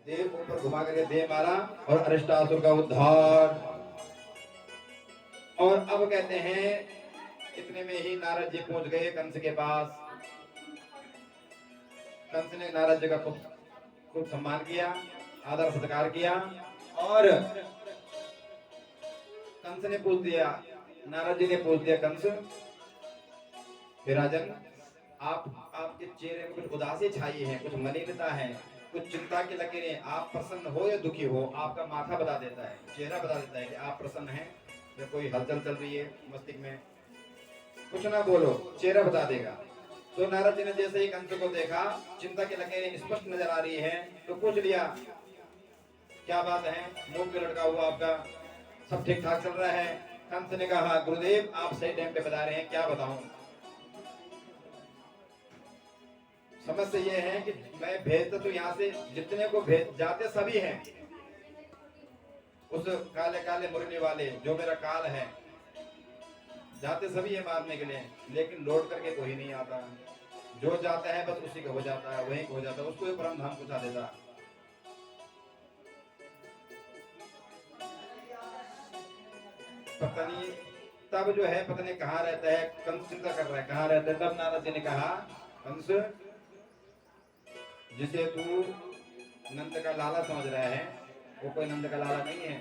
देव ऊपर घुमा करके दे मारा और अरिष्टासुर का उद्धार। और अब कहते हैं इतने में ही नारद जी पहुंच गए कंस के पास। कंस ने नारद जी का खूब सम्मान किया, आदर सत्कार किया। और कंस ने पूछ दिया, नारद जी ने पूछ दिया, कंस हे राजन, आपके चेहरे में कुछ उदासी छाई है, कुछ मलिनता है, कुछ चिंता की लकीरें, आप प्रसन्न हो या दुखी हो? आपका माथा बता देता है, चेहरा बता देता है कि आप प्रसन्न हैं या कोई हलचल चल रही है मस्तिष्क में। कुछ ना बोलो, चेहरा बता देगा। तो नारद जी ने जैसे ही कंस को देखा, चिंता की लकीरें स्पष्ट नजर आ रही है, तो पूछ लिया, क्या बात है, मुंह क्यों लटका हुआ आपका, सब ठीक ठाक चल रहा है? कंस ने कहा, गुरुदेव आप सही टाइम पे बता रहे हैं, क्या बताऊं। समस्या ये है कि मैं भेजता तो यहाँ से जितने को भेज जाते सभी हैं, उस काले काले मुरली वाले जो मेरा काल है, जाते सभी है मारने के लिए, लेकिन लौट करके कोई नहीं आता। जो जाता है बस उसी का हो जाता है, वही हो जाता है, उसको परम धाम पहुंचा देता। पता नहीं तब जो है पता नहीं कहाँ रहता है, कंस चिंता कर रहा है कहाँ रहता है। तब नारद जी ने कहा, कंस जिसे तू नंद का लाला समझ रहा है, वो कोई नंद का लाला नहीं है,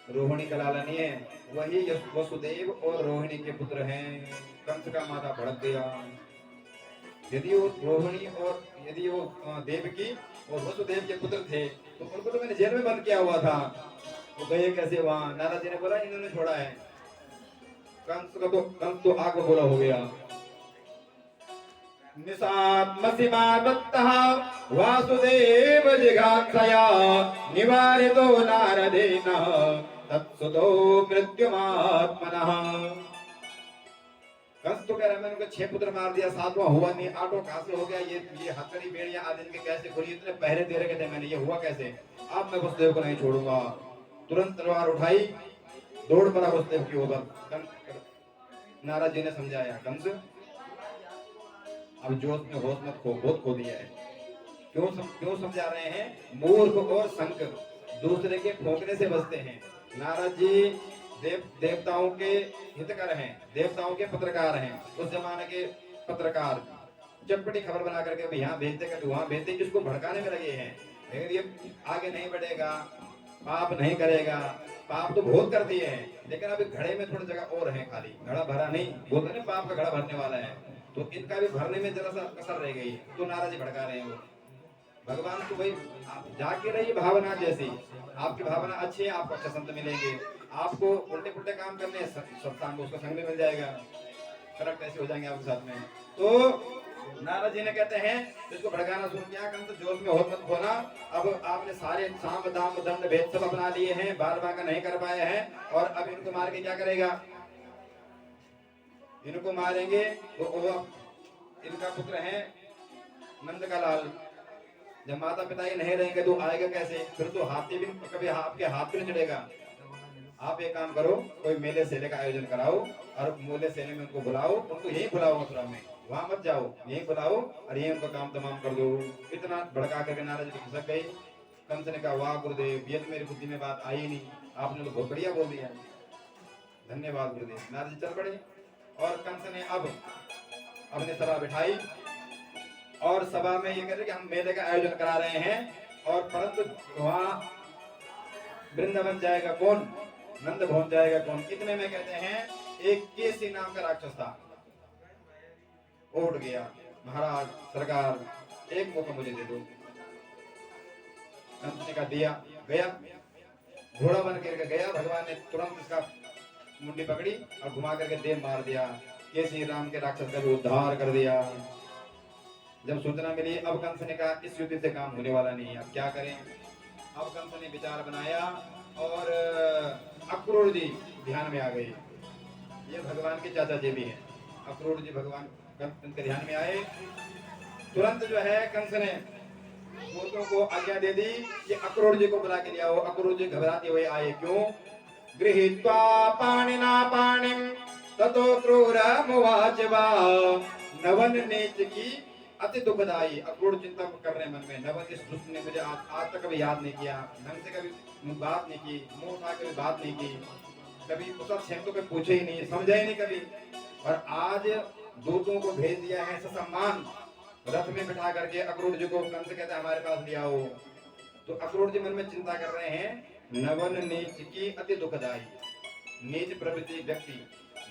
रोहिणी का लाला नहीं है, वही वसुदेव और रोहिणी के पुत्र हैं। कंस का माथा भड़क गया। यदि वो रोहिणी और यदि वो देवकी और वसुदेव के पुत्र थे तो उनको तो मैंने जेल में बंद किया हुआ था, वो गए कैसे वहां? नारद जी ने बोला, इन्होंने छोड़ा है। कंस तो आग में बोला हो गया। निशात्मसिमादत्तः वासुदेव जिघाक्षया निवारितो नारदेन तत्सुतो मृत्युमात्मनः। कंस तो कह रहा है मैंने उनके 6 पुत्र मार दिया, 7वां हुआ नहीं, 8वां कहां से हो गया? ये हथकड़ी बेड़ियां आदि इनके कैसे खुली? इतने पहरे दे रखे थे मैंने, ये हुआ कैसे? अब मैं वसुदेव को नहीं छोड़ूंगा। तुरंत तलवार उठाई, दौड़ पड़ा वसुदेव की ओर। नारद जी ने समझाया, कंस अब जोश में होश मत खो, बहुत खो दिया है। क्यों समझा रहे हैं? मूर्ख और संक दूसरे के ठोकने से बचते हैं। नारद जी देवताओं के हितकर हैं, देवताओं के पत्रकार हैं। उस जमाने के पत्रकार चटपटी खबर बना करके यहाँ भेजते, कभी वहां भेजते, जिसको भड़काने में लगे हैं। लेकिन ये आगे नहीं बढ़ेगा, पाप नहीं करेगा। पाप तो बहुत कर दिए हैं, लेकिन अभी घड़े में थोड़ी जगह और है खाली, घड़ा भरा नहीं, बोलते ना पाप का घड़ा भरने वाला है, तो इनका भी भरने में जरा सा कसर रह गई, तो नाराज भड़का रहे हैं वो। भगवान तो भाई आप जाके रहिए भावना जैसी, आपकी भावना अच्छी है, आपको अच्छा संत मिलेंगे। आपको उल्टे पुल्टे काम करने सत्संग उसका संग भी मिल जाएगा, करेक्ट ऐसे हो जाएंगे आपके साथ में। तो नारद जी ने कहते हैं इसको भड़काना सुन क्या, कंस जोश में होश मत खोना। अब आपने सारे साम दाम दंड भेद सब अपना लिए हैं, बार बार का नहीं कर पाए हैं, और अब इनको मार के क्या करेगा? इनको मारेंगे तो इनका पुत्र है नंद का लाल, जब माता पिता ही नहीं रहेंगे तो आएगा कैसे? फिर तो हाथी भी कभी आपके हाथ भी नहीं चढ़ेगा। आप एक काम करो, कोई मेले सेले का आयोजन कराओ और मेले सेले में उनको बुलाओ, उनको यही बुलाओ मथुरा में, वहां मत जाओ, यही बुलाओ और यही उनका काम तमाम कर दो। इतना भड़का करके नारद जी खिसक गई। कंस ने कहा, वाह गुरुदेव, ये तो मेरी बुद्धि में बात आई नहीं, आपने तो बहुत बढ़िया बोल दिया, धन्यवाद गुरुदेव। नारद जी चल पड़े और कंस ने अब अपने सभा बिठाई और सभा में ये कह रहे कि हम मेले का आयोजन करा रहे हैं, और परंतु वहां वृंदावन जाएगा कौन? नंद भवन जाएगा कौन? इतने में कहते हैं एक केसी नाम का राक्षस था, उठ गया, महाराज सरकार एक मौका मुझे दे दो। कंस ने कहा दिया, गया घोड़ा बन करके गया, भगवान ने तुरंत इसका मुंडी पकड़ी और घुमा करके देव मार दिया। केसी राम के राक्षस का भी उद्धार कर दिया। जब सूचना मिली, अब कंस ने कहा इस युद्ध से काम होने वाला नहीं है, अब क्या करें? अब कंस ने विचार बनाया और अक्रूर जी ध्यान में आ गए। ये भगवान के चाचा जी भी हैं, अक्रूर जी भगवान कंस के ध्यान में आए। तुरंत जो है कंस ने दूतों को आज्ञा दे दी कि अक्रूर जी को बुला के ले आओ। अक्रूर जी घबराते हुए आए, क्यों? गृहीत्वा पाणिना पाणिम ततो क्रूरमुवाच वा नवन नेत्र की अति दुखदाई। अक्रूर चिंता कर रहे हैं मन में, नवन इस दुष्ट ने मुझे आज तक कभी याद नहीं किया, ढंग से कभी बात नहीं की, मुंह उठा कभी बात नहीं की, कभी उसका क्षेम तो कभी पूछे ही नहीं, समझा ही नहीं कभी, और आज दूतों को भेज दिया है ससम्मान रथ में बिठा करके अक्रूर जी को कंस कहते हैं हमारे पास ले आओ। तो अक्रूर जी मन में चिंता कर रहे हैं, नवन नीच की अति दुखदाई। नीच प्रवृत्ति व्यक्ति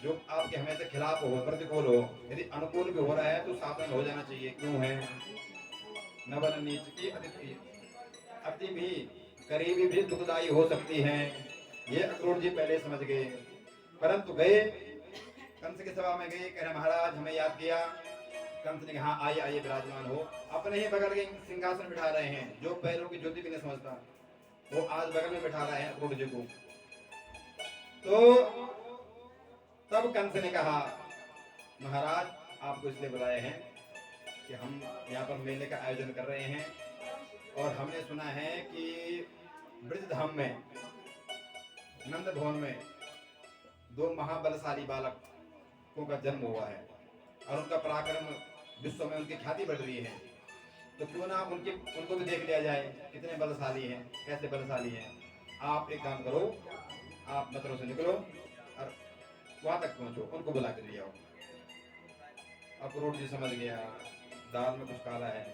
जो आपके हमेशा खिलाफ हो, प्रतिकूल हो, यदि अनुकूल भी हो रहा है तो सावधान हो जाना चाहिए। क्यों है? नवन नीच की अति भी करीबी भी दुखदाई हो सकती है, ये अक्रूर जी पहले समझ गए। परंतु गए कंस की सभा में गए, कह रहे महाराज हमें याद किया। कंस ने कहा आइए आइए विराजमान हो। अपने ही बगल के सिंहासन बिठा रहे हैं, जो पैरों की ज्योति भी नहीं समझता वो आज बगल में बिठा रहे हैं अक्रूर जी को। तो तब कंस ने कहा महाराज आपको इसलिए बुलाए हैं कि हम यहाँ पर मेले का आयोजन कर रहे हैं, और हमने सुना है कि ब्रजधाम में नंद भवन में 2 महाबलशाली बालकों का जन्म हुआ है, और उनका पराक्रम विश्व में उनकी ख्याति बढ़ रही है। तो क्यों ना उनको भी देख लिया जाए, कितने बलशाली हैं, कैसे बलशाली हैं। आप एक काम करो, आप मतरों से निकलो और वहां तक पहुंचो, उनको बुला कर ले आओ। अक्रूर जी समझ गया दाल में कुछ काला है।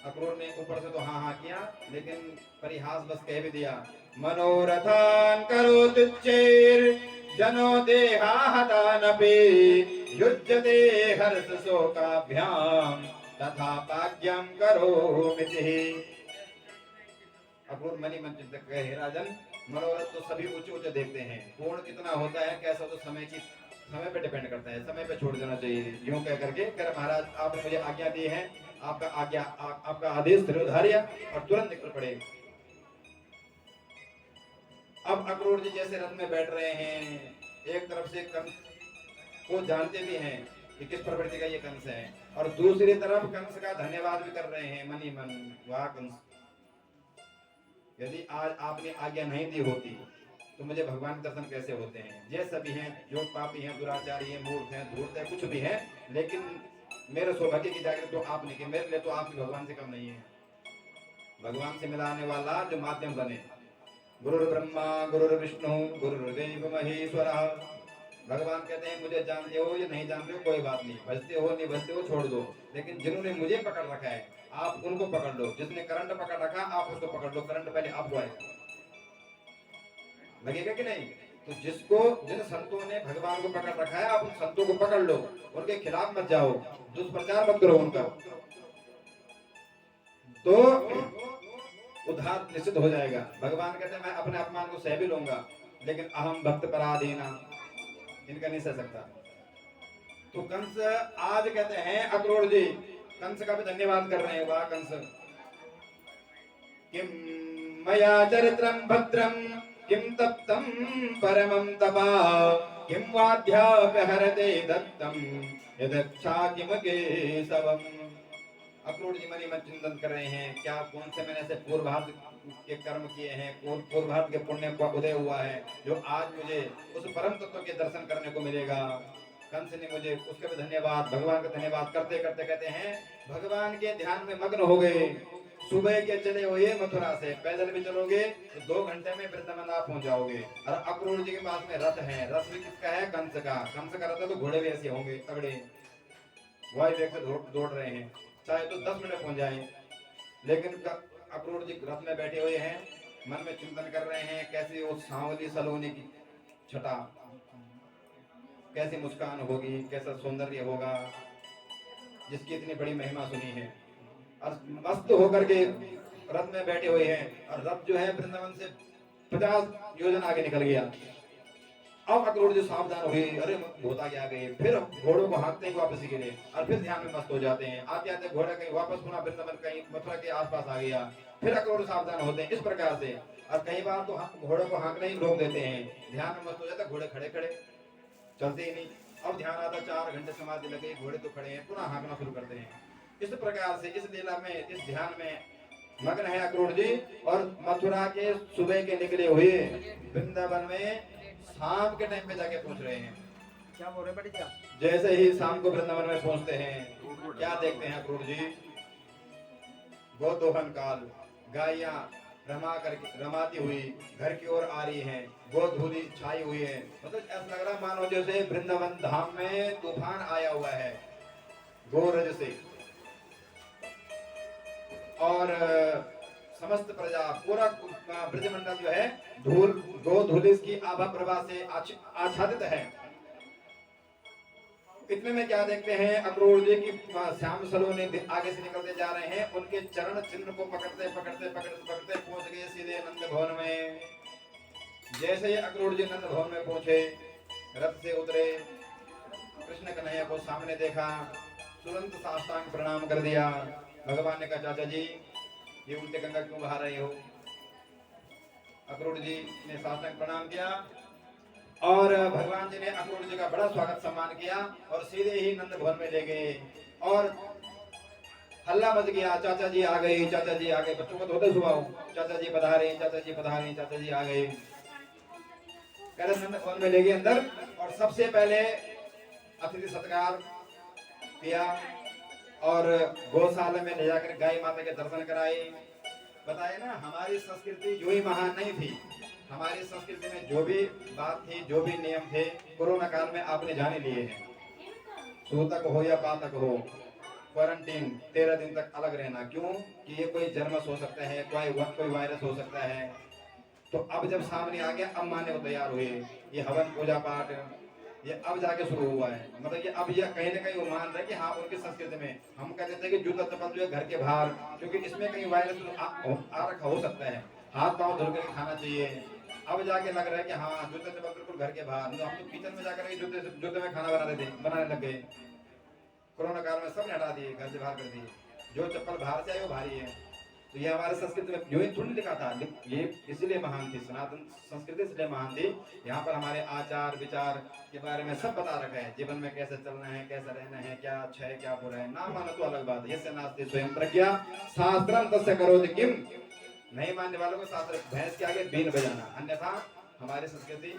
अक्रूर ने ऊपर से तो हाँ हाँ किया, लेकिन परिहास बस कह भी दिया, मनोरथान करोतु चैर जनो देहाहतानपि युज्यते हर्ष शोकाभ्याम तथा भाग्यम करोमिति। अक्रूर मनी मन चिंतक कहे, हे राजन मनोरथ तो सभी ऊंचे ऊंचे देखते हैं, पूर्ण कितना होता है कैसा तो समय पे डिपेंड करता है, समय पे छोड़ देना चाहिए। यूं कह करके कह महाराज आपने मुझे आज्ञा दी है, आपका आदेश शिरोधार्य, और तुरंत निकल पड़े। अब अक्रूर जी जैसे रथ में बैठ रहे हैं, एक तरफ से कंस को जानते भी हैं कि किस प्रवृत्ति का ये कंस है, और दूसरी तरफ कंस का धन्यवाद भी कर रहे हैं मनी मन। वाह कंस, यदि आज आपने आज्ञा नहीं दी होती तो मुझे भगवान के दर्शन कैसे होते हैं। ये सभी हैं जो पापी हैं, दुराचारी हैं, मूर्ख हैं, धूर्त हैं, कुछ भी हैं, लेकिन मेरे सौभाग्य की जागृत तो आपने की, मेरे लिए तो आप भगवान से कम नहीं है। भगवान से मिलाने वाला जो माध्यम बने, गुरु ब्रह्मा गुरु विष्णु गुरुदेव महेश्वरा। भगवान कहते हैं मुझे जानते हो या नहीं जानते हो कोई बात नहीं, भजते हो नहीं भजते हो छोड़ दो, लेकिन जिन्होंने मुझे पकड़ रखा है आप उनको पकड़ लो। जिसने करंट पकड़ रखा आप उसको पकड़ लो, करंट पहले आपको आएगा, लगेगा कि नहीं। तो जिन संतों ने भगवान को पकड़ रखा है आप उन संतों को पकड़ लो, उनके खिलाफ मत जाओ, दुष्प्रचार मत करो उनका, तो उद्धार निश्चित हो जाएगा। भगवान कहते हैं मैं अपने अपमान को सह भी लूंगा, लेकिन अहम भक्त पराधीना, इनका नहीं सह सकता। तो कंस आज कहते हैं अक्रूर जी कंस का भी धन्यवाद कर रहे हैं। वाह कंस, किम मया चरित्रम भद्रम किम तप्तम परमं तपा किम वाध्यापहरते दत्तम यदक्षा किम केशवम। अक्रूर जी मनी मन चिंतन कर रहे हैं, क्या कौन से मैंने ऐसे पूर्व भारत के कर्म किए हैं, पूर्व भारत के पुण्य का उदय हुआ है जो आज मुझे उस परम तत्व के दर्शन करने को मिलेगा। कंस ने मुझे उसका भी धन्यवाद, भगवान का धन्यवाद करते करते कहते हैं भगवान के ध्यान में मग्न हो गए। सुबह के चले हुए मथुरा से पैदल भी चलोगे तो 2 घंटे में वृंदावन आप पहुंच जाओगे। और अक्रूर जी के पास में रथ है, रथ भी किसका है? कंस का। कंस का रथ है तो घोड़े भी ऐसे होंगे तगड़े, वायु वेग से दौड़ रहे हैं, चाहे तो 10 मिनट पहुंच जाए। लेकिन अक्रूर जी रथ में बैठे हुए हैं, मन में चिंतन कर रहे हैं कैसी वो सांवली सलोनी की छटा, कैसी मुस्कान होगी, कैसा सौंदर्य होगा जिसकी इतनी बड़ी महिमा सुनी है। और मस्त होकर के रथ में बैठे हुए हैं, और रथ जो है वृंदावन से 50 योजन आगे निकल गया। अब अक्रूर जी सावधान हुए, अरे भूता क्या गए, फिर घोड़ों को हाँकते हैं वापसी के लिए, और फिर ध्यान में मस्त हो जाते हैं। आते आते घोड़ा कहीं वापस पुनः वृंदावन कहीं मथुरा के आसपास आ गया, फिर अक्रूर सावधान होते हैं इस प्रकार से। और कई बार तो घोड़ों को हाँकने ही रोक देते हैं, ध्यान में मस्त हो जाता, घोड़े खड़े खड़े चलते ही नहीं। अब ध्यान आता, 4 घंटे समाधि लगे, घोड़े तो खड़े हैं, पुनः हाँकना शुरू करते हैं। इस प्रकार से इस लीला में, इस ध्यान में मग्न है अक्रूर जी। और मथुरा के सुबह के निकले हुए वृंदावन में शाम के टाइम पे जाके पहुंच रहे हैं। क्या बोल रहे बड़ी क्या? जैसे ही शाम को वृंदावन में पहुंचते हैं, क्या देखते हैं अक्रूर जी? गोदोहन काल, गायियां रमाती हुई घर की ओर आ रही हैं, गोधूली छाई हुई है। मतलब ऐसा लग रहा मानो जैसे वृंदावन धाम में तूफान आया हुआ है गोरज से। और समस्त प्रजा पूरा ब्रजमंडल जो है धूल गोधूली की आभा प्रभा से आच्छादित है। इतने में क्या देखते हैं, अक्रूर जी की श्याम सलोनी आगे से निकलते जा रहे हैं, उनके चरण चिन्ह को पकड़ते पकड़ते पकड़ते पकड़ते पहुंच गए सीधे नंद भवन में। जैसे ही अक्रूर जी नंद भवन में पहुंचे, रथ से उतरे, कृष्ण कन्हैया को सामने देखा, तुरंत साष्टांग प्रणाम कर दिया। भगवान ने कहा, चाचा जी ये उल्टे गंगा क्यों बहा रहे हो? अक्रूर जी ने साष्टांग प्रणाम किया और भगवान जी ने अक्रूर जी का बड़ा स्वागत सम्मान किया और सीधे ही नंद भवन में ले गए। और हल्ला मच गया, चाचा जी आ गए, चाचा जी आ गए। बच्चों को धोते सुबह, चाचा जी पधारे, चाचा जी पधारे, चाचा जी आ गए। नंद भवन में ले गए अंदर और सबसे पहले अतिथि सत्कार किया और गौशाला में ले जाकर गाय माता के दर्शन कराए। बताए ना, हमारी संस्कृति जो ही महान नहीं थी, हमारी संस्कृति में जो भी बात थी, जो भी नियम थे, कोरोना काल में आपने जाने लिए हैं। सूतक हो या पातक हो, क्वारंटीन 13 दिन तक अलग रहना। क्यों? कि ये कोई जर्मस हो सकता है, कोई वायरस हो सकता है। तो अब जब सामने आ गया, अब मानने को तैयार हुए। ये हवन पूजा पाठ ये अब जाके शुरू हुआ है। मतलब कि अब ये कहीं ना कहीं वो मान रहे कि हाँ, उनकी संस्कृति में हम कहते थे कि जूता चप्पल जो है घर के बाहर, क्योंकि इसमें कहीं वायरस आ रखा हो सकता है, हाथ पांव धुल कर खाना चाहिए। अब जाके लग रहा है कि हाँ, जूता चप्पल बिल्कुल घर के बाहर। हम तो किचन में जाकर जूते में खाना बनाने लग गए। कोरोना काल में सब हटा दिए, घर से बाहर कर दिए। जो चप्पल बाहर से आए वो भारी है। तो ये हमारे संस्कृति में जो ही थोड़ी लिखा था, ये इसलिए महान थी, सनातन संस्कृति इसलिए महान थी। यहाँ पर हमारे आचार विचार के बारे में सब बता रखा है, जीवन में कैसे चलना है, कैसे रहना है, क्या अच्छा है क्या बुरा है। ना मानो तो अलग बात है। यस्य नास्ति स्वयं प्रज्ञा शास्त्रम तस्य करोति किम। नहीं मानने वालों को शास्त्र भैंस के आगे बीन बजाना। अन्यथा हमारी संस्कृति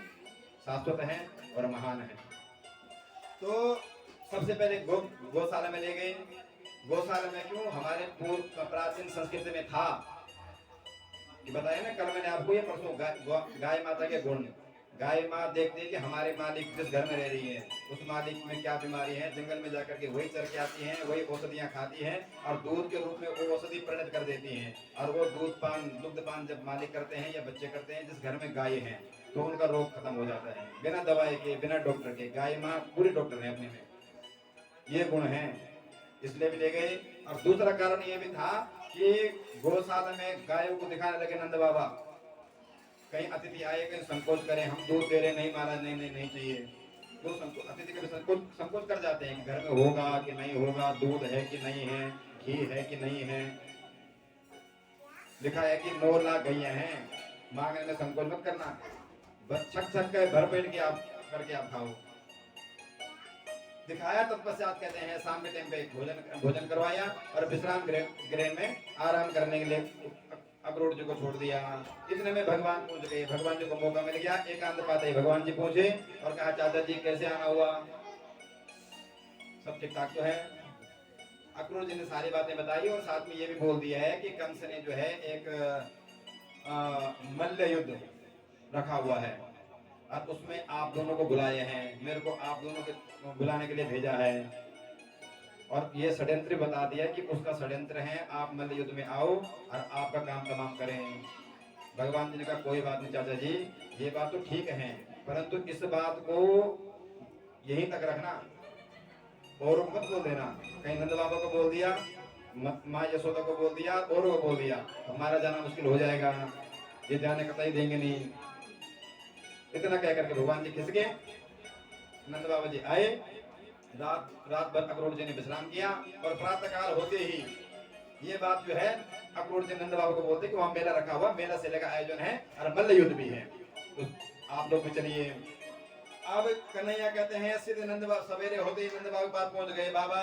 शाश्वत है और महान है। तो सबसे पहले गौशाला में ले गए। गौशाला में क्यों? हमारे पूर्व प्राचीन संस्कृति में था कि बताया ना कल मैंने आपको, ये परसों गाय माता के गुण। गाय माँ देखती है कि हमारे मालिक जिस घर में रह रही है उस मालिक में क्या बीमारी है, जंगल में जाकर के वही चर के आती हैं, वही औषधियाँ खाती हैं और दूध के रूप में वो औषधि परिणत कर देती हैं। और वो दुग्ध पान जब मालिक करते हैं या बच्चे करते हैं जिस घर में गाय है, तो उनका रोग खत्म हो जाता है बिना दवाई के, बिना डॉक्टर के। गाय माँ पूरी डॉक्टर है अपने में, ये गुण है, इसलिए भी ले गए। और दूसरा कारण ये भी था कि गौशाला में गायों को दिखाने लगे नंद बाबा। कहीं अतिथि आए, कहीं संकोच करें, हम दूध दे रहे, नहीं महाराज नहीं नहीं नहीं चाहिए। तो अतिथि कभी संकोच कर जाते हैं कि घर में होगा कि नहीं होगा, दूध है कि नहीं है, घी है कि नहीं है। लिखा है कि 9 लाख गैया हैं, मांगने में संकोच मत करना, बस छक छक के भर पेट के आप करके आप खाओ। दिखाया, तत्पश्चात कहते हैं शाम के टाइम पे भोजन करवाया और विश्राम गृह में आराम करने के लिए अक्रूर जी को छोड़ दिया। इतने में भगवान पहुंच गए। भगवान जी को मौका मिल गया, एकांत पाते ही भगवान जी पहुंचे और कहा, चाचा जी कैसे आना हुआ, सब ठीक ठाक तो है? अक्रूर जी ने सारी बातें बताई और साथ में ये भी बोल दिया है कि कंस ने जो है एक मल्ल युद्ध रखा हुआ है और उसमें आप दोनों को बुलाए हैं, मेरे को आप दोनों को बुलाने के लिए भेजा है और ये षड्यंत्र बता दिया कि उसका षड्यंत्र है, आप मल्ल युद्ध में आओ और आपका काम तमाम करें। भगवान जी ने कहा, कोई बात नहीं चाचा जी, ये बात तो ठीक है, परंतु इस बात को यहीं तक रखना और मत बोल देना। कहीं नंद बाबा को बोल दिया, माँ यशोदा को बोल दिया, और को बोल दिया, हमारा जाना मुश्किल हो जाएगा, ये जाने कतई देंगे नहीं। इतना कह करके भगवान जी खिस गए। नंद बाबा जी आए, रात भर अक्रूर जी ने विश्राम किया और प्रातः काल होते ही ये बात जो है अक्रूर जी नंद बाबा को बोलते कि वहां मेला रखा हुआ, मेला से लगा आयोजन है और मल्ल युद्ध भी है, तो आप लोग भी चलिए। अब कन्हैया कहते हैं सीधे नंद बाबा सवेरे होते ही नंद बाबा के पास पहुंच गए। बाबा,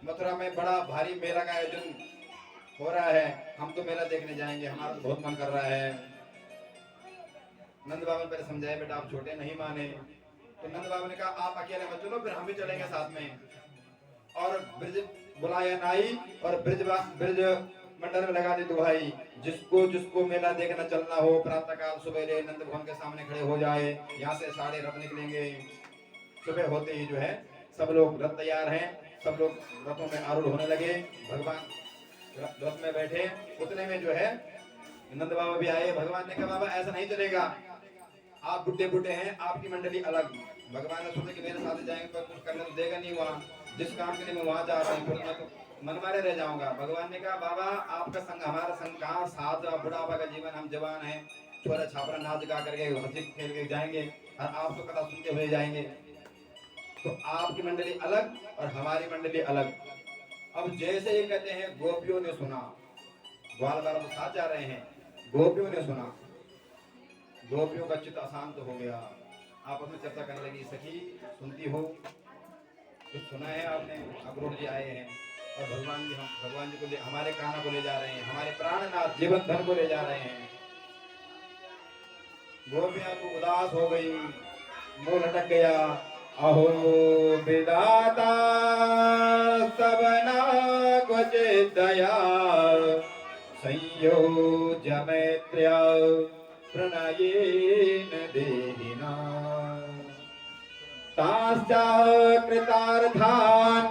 मथुरा में बड़ा भारी मेला का आयोजन हो रहा है, हम तो मेला देखने जाएंगे, हमारा तो बहुत मन कर रहा है। नंद बाबा ने पहले समझाया, बेटा आप छोटे नहीं माने, तो नंद बाबा ने कहा आप अकेले मत चलो, फिर हम भी चलेंगे साथ में। और ब्रज बुलाया नाई और ब्रज मंडल में लगा दी दुहाई, जिसको जिसको मेला देखना चलना हो प्रातः काल सुबेरे नंद भवन के सामने खड़े हो जाए। यहाँ से सारे रथ निकलेंगे। सुबह होते ही जो है सब लोग रथ तैयार हैं, सब लोग रथों में आरूढ़ होने लगे। भगवान रथ में बैठे, उतने में जो है नंद बाबा भी आए। भगवान ने कहा बाबा ऐसा नहीं चलेगा, आप बुड्ढे बुड्ढे हैं, आपकी मंडली अलग। भगवान ने सोचा कि मेरे साथ जाएंगे तो कुछ करने तो देगा नहीं, वहाँ जिस काम के लिए मैं वहां जा रहा हूँ मैं तो मन मारे रह जाऊंगा। भगवान ने कहा बाबा आपका संग हमारा संग कहाँ, साथ बुढ़ापा का जीवन, हम जवान हैं, छोरा छापरा नाच गा करके हंसी खेल के जाएंगे और आप तो कथा सुनते हुए जाएंगे। तो आपकी मंडली अलग और हमारी मंडली अलग। अब जैसे ही कहते हैं गोपियों ने सुना, ग्वाल बाल तो साथ जा रहे हैं, गोपियों ने सुना, गोपियों का चित्त अशांत हो गया। आपस में चर्चा करने लगी, सखी सुनती हो कुछ सुना है आपने, अक्रूर जी आए हैं और भगवान जी को हमारे कान्हा को ले जा रहे हैं, हमारे प्राणनाथ जीवन धन को ले जा रहे हैं। गोपियां तो उदास हो गई, मुंह लटक गया। अहो विधाता सबना कुछ दया, संयोज मैत्र्य प्रणयेन देहिना, ताश्चा कृतार्थान्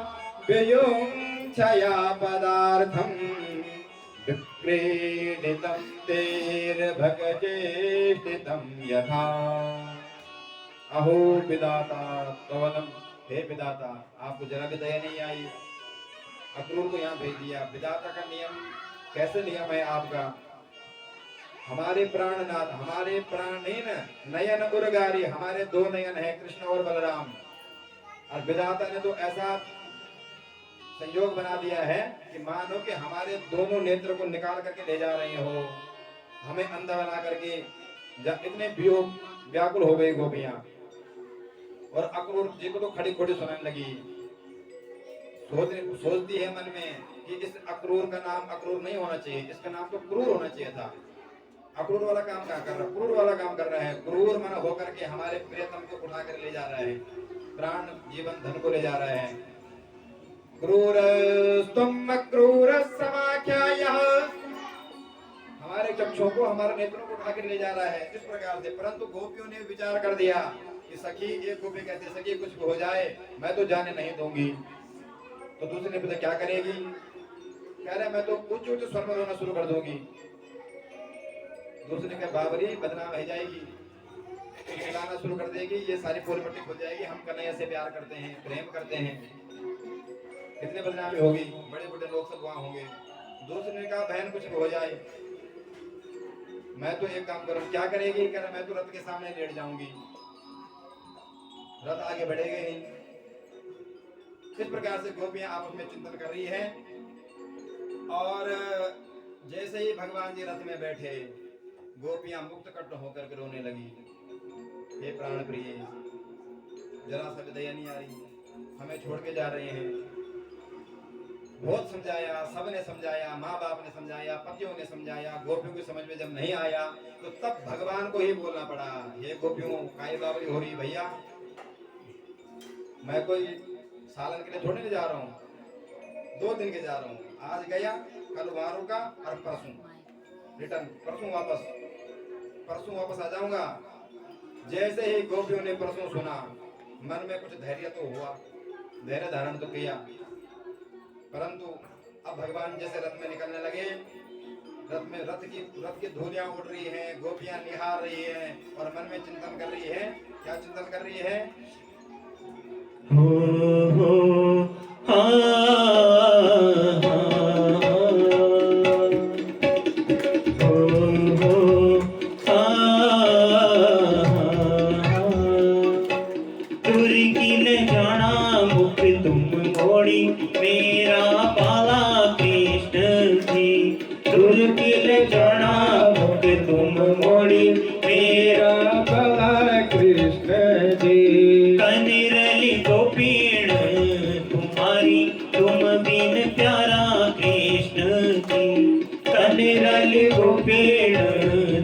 व्ययुञ्छया पदार्थं, विक्रीडितं तेर्भगचेष्टितं यथा। अहो विधाता कवनम, हे विधाता आपको जरा भी दया नहीं आई, अक्रूर को यहाँ भेज दिया। विधाता का नियम कैसे नियम है आपका? हमारे प्राणनाथ, हमारे प्राणहीन नयन उर्गारी, हमारे दो नयन है कृष्ण और बलराम, और विधाता ने तो ऐसा संयोग बना दिया है कि मानो कि हमारे दोनों नेत्र को निकाल करके ले जा रहे हो, हमें अंधा बना करके। इतने व्याकुल हो गई गोपियां और अक्रूर जी को तो खड़ी खोटी सुनाने लगी। सोचती है मन में कि इस अक्रूर का नाम अक्रूर नहीं होना चाहिए, इसका नाम तो क्रूर होना चाहिए था। अक्रूर वाला काम क्या कर रहा है? क्रूर वाला काम कर रहा है। क्रूर मन होकर के हमारे प्रियतम को उठा कर ले जा रहा है, प्राण जीवन धन को ले जा रहा है। क्रूर तुम क्रूर समाख्यायः, हमारे चक्षुओं को हमारे नेत्रों को उठा कर ले जा रहा है इस प्रकार से। परंतु गोपियों ने विचार कर दिया कि सखी, एक गोपी कहते सखी कुछ हो जाए मैं तो जाने नहीं दूंगी। तो दूसरे ने पूछा क्या करेगी? कह रहे मैं तो उच्च उच्च स्वर में रोना शुरू कर दूंगी। दूसरे ने कहा बाबरी बदनाम रह जाएगी, चिल्लाना शुरू कर देगी, ये सारी पोल पट्टी खुल जाएगी, हम कन्हैया से प्यार करते हैं, प्रेम करते हैं, कितने बदनामी होगी, बड़े बड़े लोग सब वहां होंगे। दूसरे ने कहा बहन कुछ हो जाए मैं तो एक काम करूं। क्या करेगी? कह रहा मैं तो रथ के सामने लेट जाऊंगी, रथ आगे बढ़ेगा ही। इस प्रकार से गोपियां आपस में चिंतन कर रही है। और जैसे ही भगवान जी रथ में बैठे, गोपियां मुक्त कट्ट होकर के रोने लगी। हे प्राण प्रिय, जरा सा भी दया नहीं आ रही, हमें छोड़ के जा रहे हैं। बहुत समझाया, सबने समझाया, माँ बाप ने समझाया, पतियों ने समझाया, गोपियों की समझ में जब नहीं आया तो तब भगवान को ही बोलना पड़ा। हे गोपियों काई बाबरी हो रही भैया, मैं कोई सालन के लिए थोड़ी नहीं जा रहा हूँ, 2 दिन के जा रहा हूँ। आज गया, कल वारों का और परसों रिटर्न, परसों वापस आ जाऊंगा। जैसे ही गोपियों ने परसों सुना, मन में कुछ धैर्य तो हुआ, धैर्य धारण तो किया। परंतु अब भगवान जैसे रथ में निकलने लगे, रथ की धूलियां उड़ रही हैं, गोपियां निहार रही हैं और मन में चिंतन कर रही है। क्या चिंतन कर रही है? हो मेरा बाला कृष्ण जी, दुर्गिल जाना मुख तुम मोड़ी, मेरा बाला कृष्ण जी। कनिरली गोपीण तुम्हारी, तुम बिन प्यारा कृष्ण जी। कनिरली गोपीण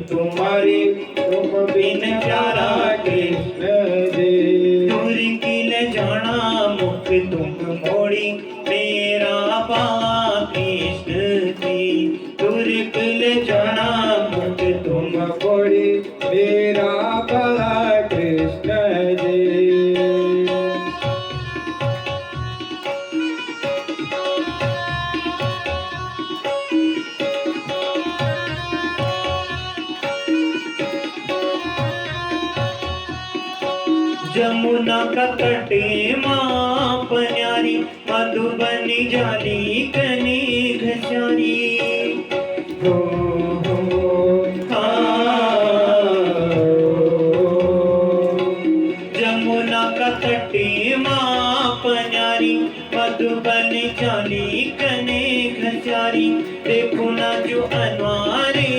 तुम्हारी, तुम बिन प्यारा कृष्ण जी। मेरा बाला कृष्ण जी। जमुना का तटे माँ पन्यारी, मधुबनी जाली कनी घसारी। हो जमुना का तटे माँ पन्यारी, मधुबनी जाली कने घसारी। देखो ना जो अनवारी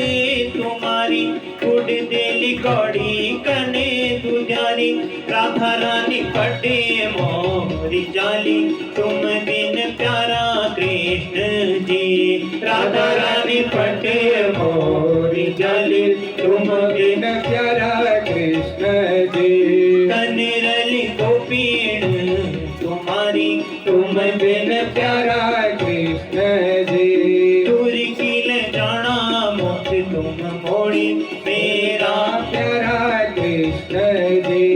तुम्हारी, उड़ देली कौड़ी कने दुजारी। राधा रानी पटे मोरी जाली, तुम बिन प्यारा कृष्ण जी। राधा रानी पटे मोरी जाली, तुम बिन प्यारा कृष्ण जी। कनेरली गोपीण तुम्हारी, तुम बिन प्यारा कृष्ण जी। दूरी की ले जाना मुख तुम मोड़ी, मेरा प्यारा कृष्ण जी।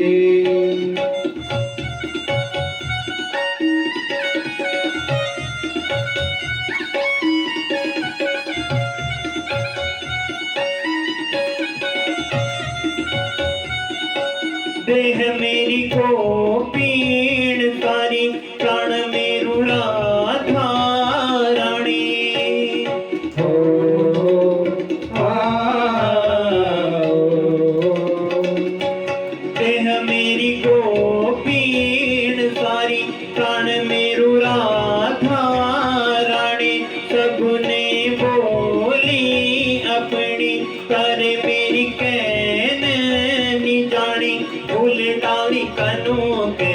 देह मेरी गोपीण सारी, प्राण मेरु राधा रानी। हो देह मेरी गोपीण सारी, प्राण मेरु राधा रानी। सगुने बोली अपनी, कर मेरी कहनी जानी। फूल डाली कनो के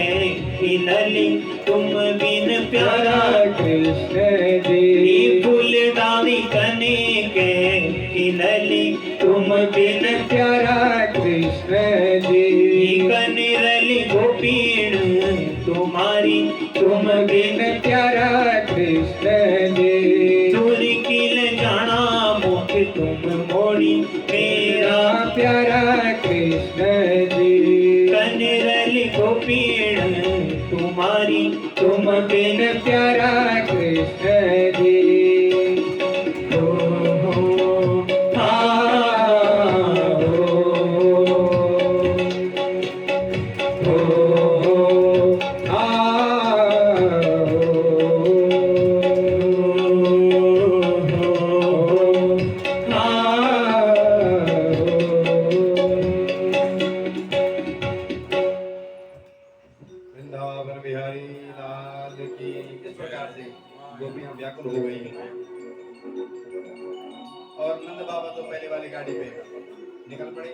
हिलली, तुम बिन प्यारा कृष्ण जी। फूल डाली कने के हिलली, तुम बिन प्यारा कृष्ण जी। कनेरली गोपीण तुम्हारी, तुम बिन प्यारा कृष्ण जी। दूरी किल जाना मुख तुम मोड़ी, मेरा प्यारा कृष्ण जी। कनेरली गोपीण तुम्हारी, तुम बिन प्यारा कृष्ण जी। वृंदावन बिहारी लाल की। इस प्रकार से गोपियां व्याकुल हो गई और नंद बाबा तो पहले वाली गाड़ी पे निकल पड़े।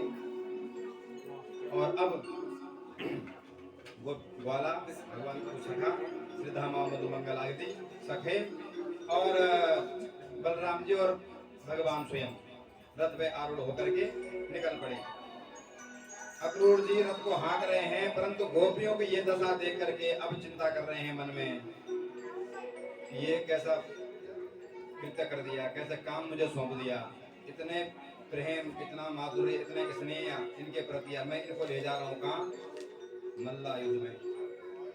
और अब वो ग्वाला भगवान को सखा श्रीधामा मधुमंगल आदि सखे और बलराम जी और भगवान स्वयं रथ पे आरूढ़ होकर के निकल पड़े। अक्रूर जी रथ को हाँक रहे हैं, परंतु गोपियों की ये दशा देख करके अब चिंता कर रहे हैं मन में, ये कैसा कृत्य कर दिया, कैसा काम मुझे सौंप दिया। इतने प्रेम, इतना माधुर्य, इतने स्नेह इनके प्रति, मैं इनको ले जा रहा हूँ कहाँ, मल्ला युद्ध में,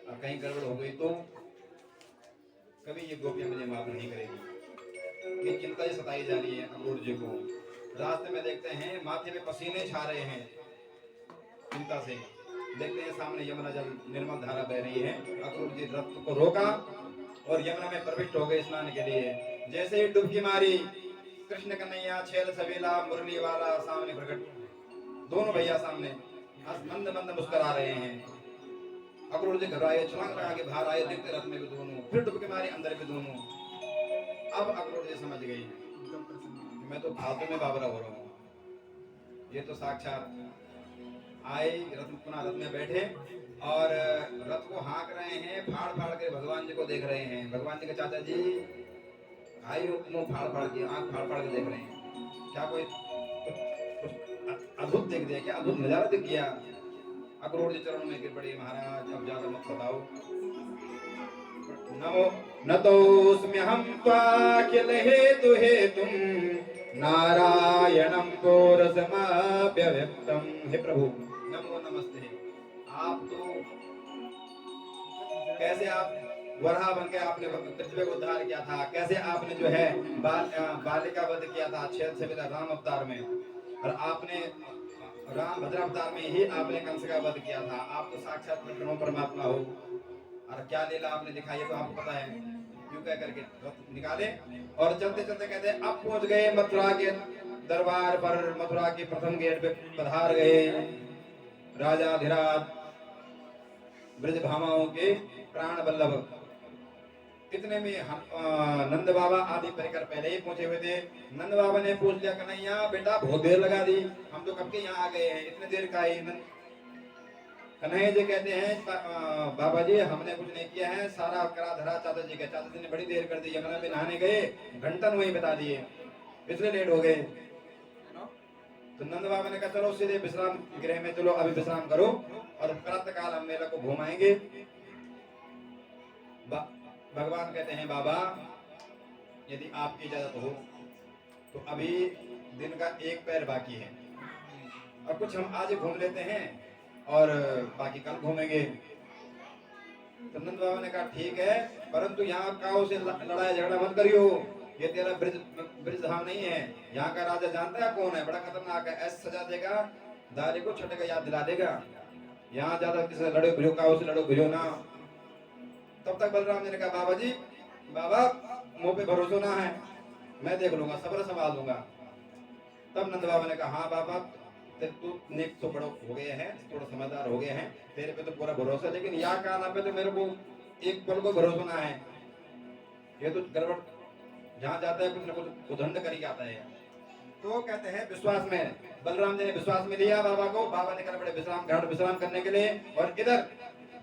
और कहीं गड़बड़ हो गई तो कभी ये गोपियां मुझे माफ नहीं करेगी। ये चिंता ही सताई जा रही है अक्रूर जी को। रास्ते में देखते हैं माथे पे पसीने छा रहे हैं चिंता से। देखते हैं सामने यमुना जल निर्मल धारा बह रही है। अक्रूर जी रथ को रोका और यमुना में प्रविष्ट हो गए स्नान के लिए। जैसे ही डुबकी मारी, कृष्ण कन्हैया छेल सवेला मुरली वाला सामने प्रकट, दोनों भैया सामने मंद मंद मुस्कुरा रहे हैं। अक्रूर जी घबराए, छलांग लगा के बाहर आए, देखते रथ में भी दोनों, फिर डुबकी मारी अंदर भी दोनों। अब अक्रूर जी समझ गई मैं तो फालतू में बाबरा हो रहा हूँ, ये तो साक्षात आए रथ, पुनः रथ में बैठे और रथ को हाँक रहे हैं, फाड़ फाड़ के भगवान जी को देख रहे हैं। भगवान जी के चाचा जी आई मुंह फाड़ फाड़ के, आंख फाड़ फाड़ के देख रहे हैं। क्या कोई अद्भुत देख दिया, क्या अद्भुत नजारा देख गया। अक्रूर जी चरणों में गिर पड़ी, महाराज अब ज्यादा मत बताओ। नमो न तोस्म्यहं त्वाखिल हेतु हेतुम् नारायणं पुरुषमव्यव्यक्तं। हे प्रभु नमो नमस्ते। आप तो कैसे आप वराह बन के आपने पृथ्वी को उद्धार किया था, कैसे आपने जो है बालिका वध किया था छेद से राम अवतार में, और आपने राम भद्र अवतार में ही आपने कंस का वध किया था। आप तो साक्षात ब्रह्म परमात्मा हो, और क्या लीला आपने दिखाई है तो आपको पता है। यूं कह करके निकाले और चलते चलते कहते अब पहुंच गए मथुरा के दरबार पर। मथुरा के प्रथम गेट पे पधार गए राजा धीराज ब्रज भामाओं के प्राण वल्लभ। इतने में नंद बाबा आदि परिकर पहले ही पहुंचे हुए थे। नंद बाबा ने पूछ लिया, कन्हैया बेटा बहुत देर लगा दी, हम तो कब के यहाँ आ गए हैं, इतने देर का ही। कन्हैया जी कहते हैं बाबा जी हमने कुछ नहीं किया है, सारा करा धरा चाचा जी का। चाचा जी ने बड़ी देर कर दी, यमुना में नहाने गए, घंटन वहीं बता दिए, इसलिए लेट हो गए। तो नंद बाबा ने कहा चलो सीधे विश्राम गृह में चलो, अभी विश्राम करो और प्रातः काल हम मेला को घुमाएंगे। भगवान कहते हैं बाबा यदि आपकी इजाजत हो तो अभी दिन का एक पैर बाकी है, और कुछ हम आज घूम लेते हैं और बाकी कल घूमेंगे। तो नंद बाबा ने कहा ठीक है, परंतु यहाँ काऊ से लड़ाई झगड़ा मत करियो, ये तेरा ब्रज धाम नहीं है। यहाँ का राजा जानता है कौन है, बड़ा खतरनाक है, ऐसा सजा देगा दारी को छठे का याद दिला देगा। यहाँ ज्यादा किसी से लड़ो भिड़ो, काऊ से लड़ो भिड़ो ना। तब तक बलराम जी ने कहा बाबा जी बाबा मुंह पे भरोसा ना है, मैं देख लूंगा, सब्र संभाल लूंगा। तब नंद बाबा ने कहा हाँ बाबा तू नेक तो बड़ो हो गए हैं, थोड़ा समझदार हो गए हैं, तेरे पे तो पूरा भरोसा है, लेकिन यहाँ का पे तो मेरे को एक पल को भरोसा ना है। ये तो गड़बड़, जहाँ जाता है कुछ न कुछ उदंड कर ही आता है। तो कहते हैं विश्वास में, बलराम जी ने विश्वास में लिया बाबा को। बाबा निकल पड़े विश्राम घाट विश्राम करने के लिए, और इधर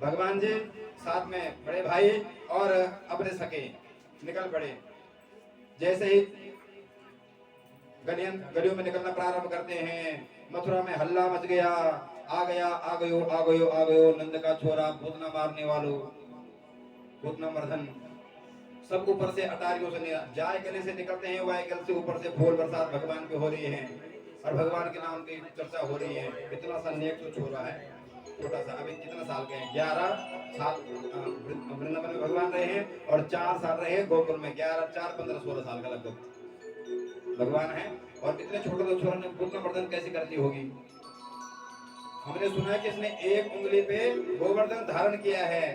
भगवान जी साथ में बड़े भाई और अपने सके निकल पड़े। जैसे ही गलियों में निकलना प्रारंभ करते हैं, मथुरा में हल्ला मच गया, आ गया आ गयो आ गयो आ गयो नंद का छोरा, पूतना मारने वालों, पूतना मर्दन। सब ऊपर से अटारियों से जाए गले से निकलते हैं, वाय गल से ऊपर से फूल बरसात भगवान पे हो रही है, और भगवान के नाम की चर्चा हो रही है। इतना सा नेक तो छोरा है, छोटा सा, अभी कितना साल के हैं, 11 साल वृंदावन में भगवान रहे हैं, और 4 साल रहे गोकुल में। 11 4 15 16 साल का लगभग भगवान है, और इतने छोटे तो छोरा ने पूतना मर्दन कैसी करती होगी। हमने सुना है कि इसने एक उंगली पे गोवर्धन धारण किया है।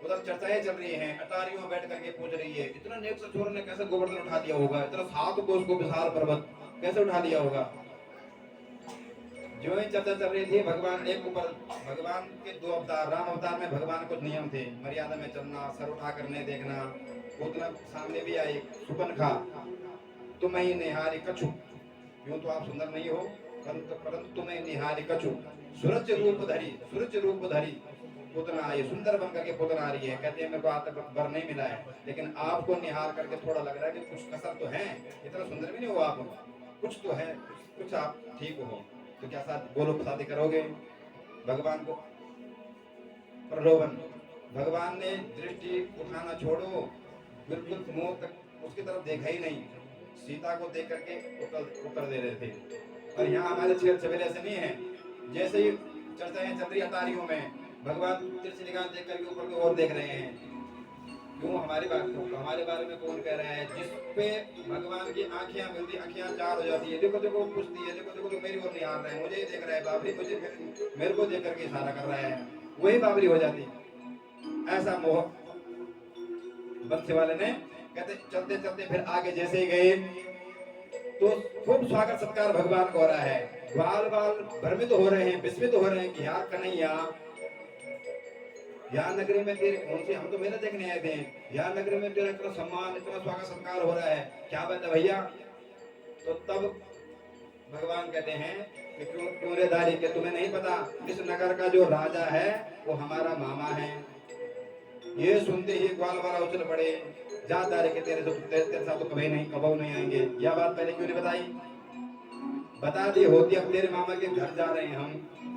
उधर चर्चाएं चल रही हैं, अटारियों में बैठ करके पूछ रही है इतना नेक से छोर ने कैसे गोवर्धन उठा दिया होगा, इतना 7 कोस को विशाल पर्वत कैसे उठा लिया होगा। जो ही चर्चा चल रही थी, भगवान एक ऊपर, भगवान के 2 अवतार, राम अवतार में भगवान कुछ नियम थे, मर्यादा में चलना, सर उठा कर नहीं देखना। उतना सामने भी आई सुपनखा, तुम ही निहारी कछु, यूं तो आप सुंदर नहीं हो परंतु तुम्हें निहारी कछु, सूरज रूप धरी पुतना आई, सुंदर बन करके पुतना आ रही है। कहते हैं मेरे को आज तक वर नहीं मिला है, लेकिन आपको निहार करके थोड़ा लग रहा है कि कुछ कसर तो है, इतना सुंदर भी नहीं हो आप, कुछ तो है, कुछ आप ठीक हो। तो क्या साथ बोलो शादी करोगे। भगवान को प्रलोभन, भगवान ने दृष्टि उठाना छोड़ो, बिल्कुल मुंह तक उसकी तरफ देखा ही नहीं, सीता को देख करके उत्तर दे रहे थे। और यहाँ हमारे छेड़ छबेले ऐसे नहीं है। जैसे ही चर्चाएं चल रही अटारियों में, भगवान तिरछी निगाह देख करके ऊपर की ओर देख रहे हैं। क्यों हमारे बारे में कौन कह रहा है, जिस पे भगवान की आंखियां मिलती, आंखियां चार हो जाती है, देखो देखो पूछती है, देखो देखो तो मेरी ओर निहार रहा है, मुझे ही देख रहा है, बाबरी मुझे मेरे को देख करके इशारा कर रहा है, वही बाबरी हो जाती। ऐसा मोह बंसी वाले ने। कहते चलते चलते फिर आगे जैसे ही गए तो खूब स्वागत सत्कार भगवान को हो रहा है। ग्वाल बाल भ्रमित हो रहे हैं, विस्मित हो रहे हैं कि यार कन्हैया, यहाँ नगरी में तेरे कौन से, हम तो मेला देखने आए थे, यहाँ नगरी में तेरा इतना सम्मान, इतना स्वागत सत्कार हो रहा है, क्या बात है भैया। तो तब भगवान कहते हैं कि क्यों रे दारी, के तुम्हें नहीं पता इस नगर का जो राजा है वो हमारा मामा है। ये सुनते ही ग्वाल वाला उछल पड़े, जा दारी के तेरे साथ तो कभी नहीं कबू नहीं आएंगे। यह बात पहले क्यों नहीं बताई, बता दी होती, अब तेरे मामा के घर जा रहे हैं हम,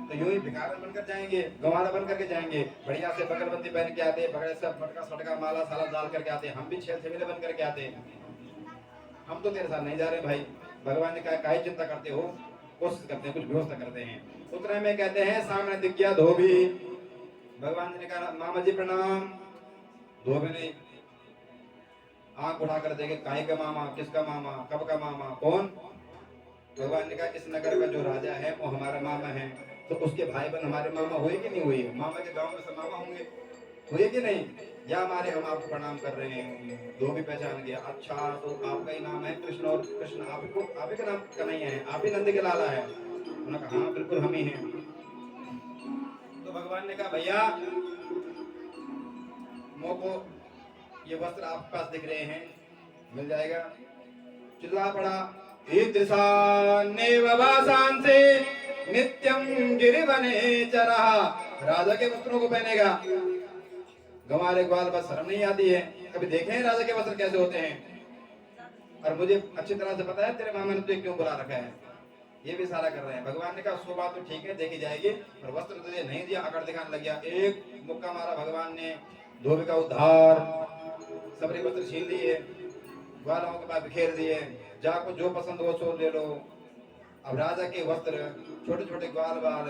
तो यूं ही भिखारी बनकर जाएंगे, गंवारा बन करके जाएंगे, बढ़िया से बकरबंदी पहन के आते, बगड़े से मटका सटका माला साला डाल करके आते, हम भी छेल छबीले बन करके आते, हम तो तेरे साथ नहीं जा रहे भाई। भगवान ने कहा काहे चिंता करते हो, कोशिश करते हैं, कुछ व्यवस्था करते हैं। उतने में कहते हैं सामने दिख गया धोबी। भगवान जी ने कहा मामा जी प्रणाम। धोबी ने आंख उठा कर देखे, काहे का मामा, किसका मामा, कब का मामा, कौन? भगवान ने कहा इस नगर का जो राजा है वो हमारा मामा है, तो उसके भाई बहन हमारे मामा हुए कि नहीं हुए? मामा के गांव में सब मामा होंगे, हुए कि नहीं? या हमारे हम आपको प्रणाम कर रहे हैं। धोबी पहचान गया, अच्छा तो आपका ही नाम है कृष्ण, और कृष्ण आपको, आप ही का नाम कन्हैया है, आप ही नंद के लाला है? उन्होंने कहा हाँ बिल्कुल हम ही हैं। तो भगवान ने कहा भैया मोको ये वस्त्र आपके पास दिख रहे हैं, मिल जाएगा? चिल्ला पड़ा ईदृशान्नेव वासांसि नित्यम गिरिवने चरः। राजा के वस्त्रों को पहनेगा, गंवारे ग्वाल बस शर्म नहीं आती है? कभी देखे हैं राजा के वस्त्र कैसे होते हैं? और मुझे अच्छी तरह से पता है तेरे मामा ने तुझे क्यों बुला रखा है। ये भी सारा कर रहे हैं। भगवान ने कहा सो बात तो ठीक है, देखी जाएगी, और वस्त्र तुझे नहीं दिया, अकड़ दिखाने लग गया। एक मुक्का मारा भगवान ने, धोबी का उद्धार, सबरे वस्त्र छीन लिए, ग्वालों के पास बिखेर दिए, जाको जो पसंद हो सो ले लो। अब राजा के वस्त्र छोटे छोटे ग्वाल बाल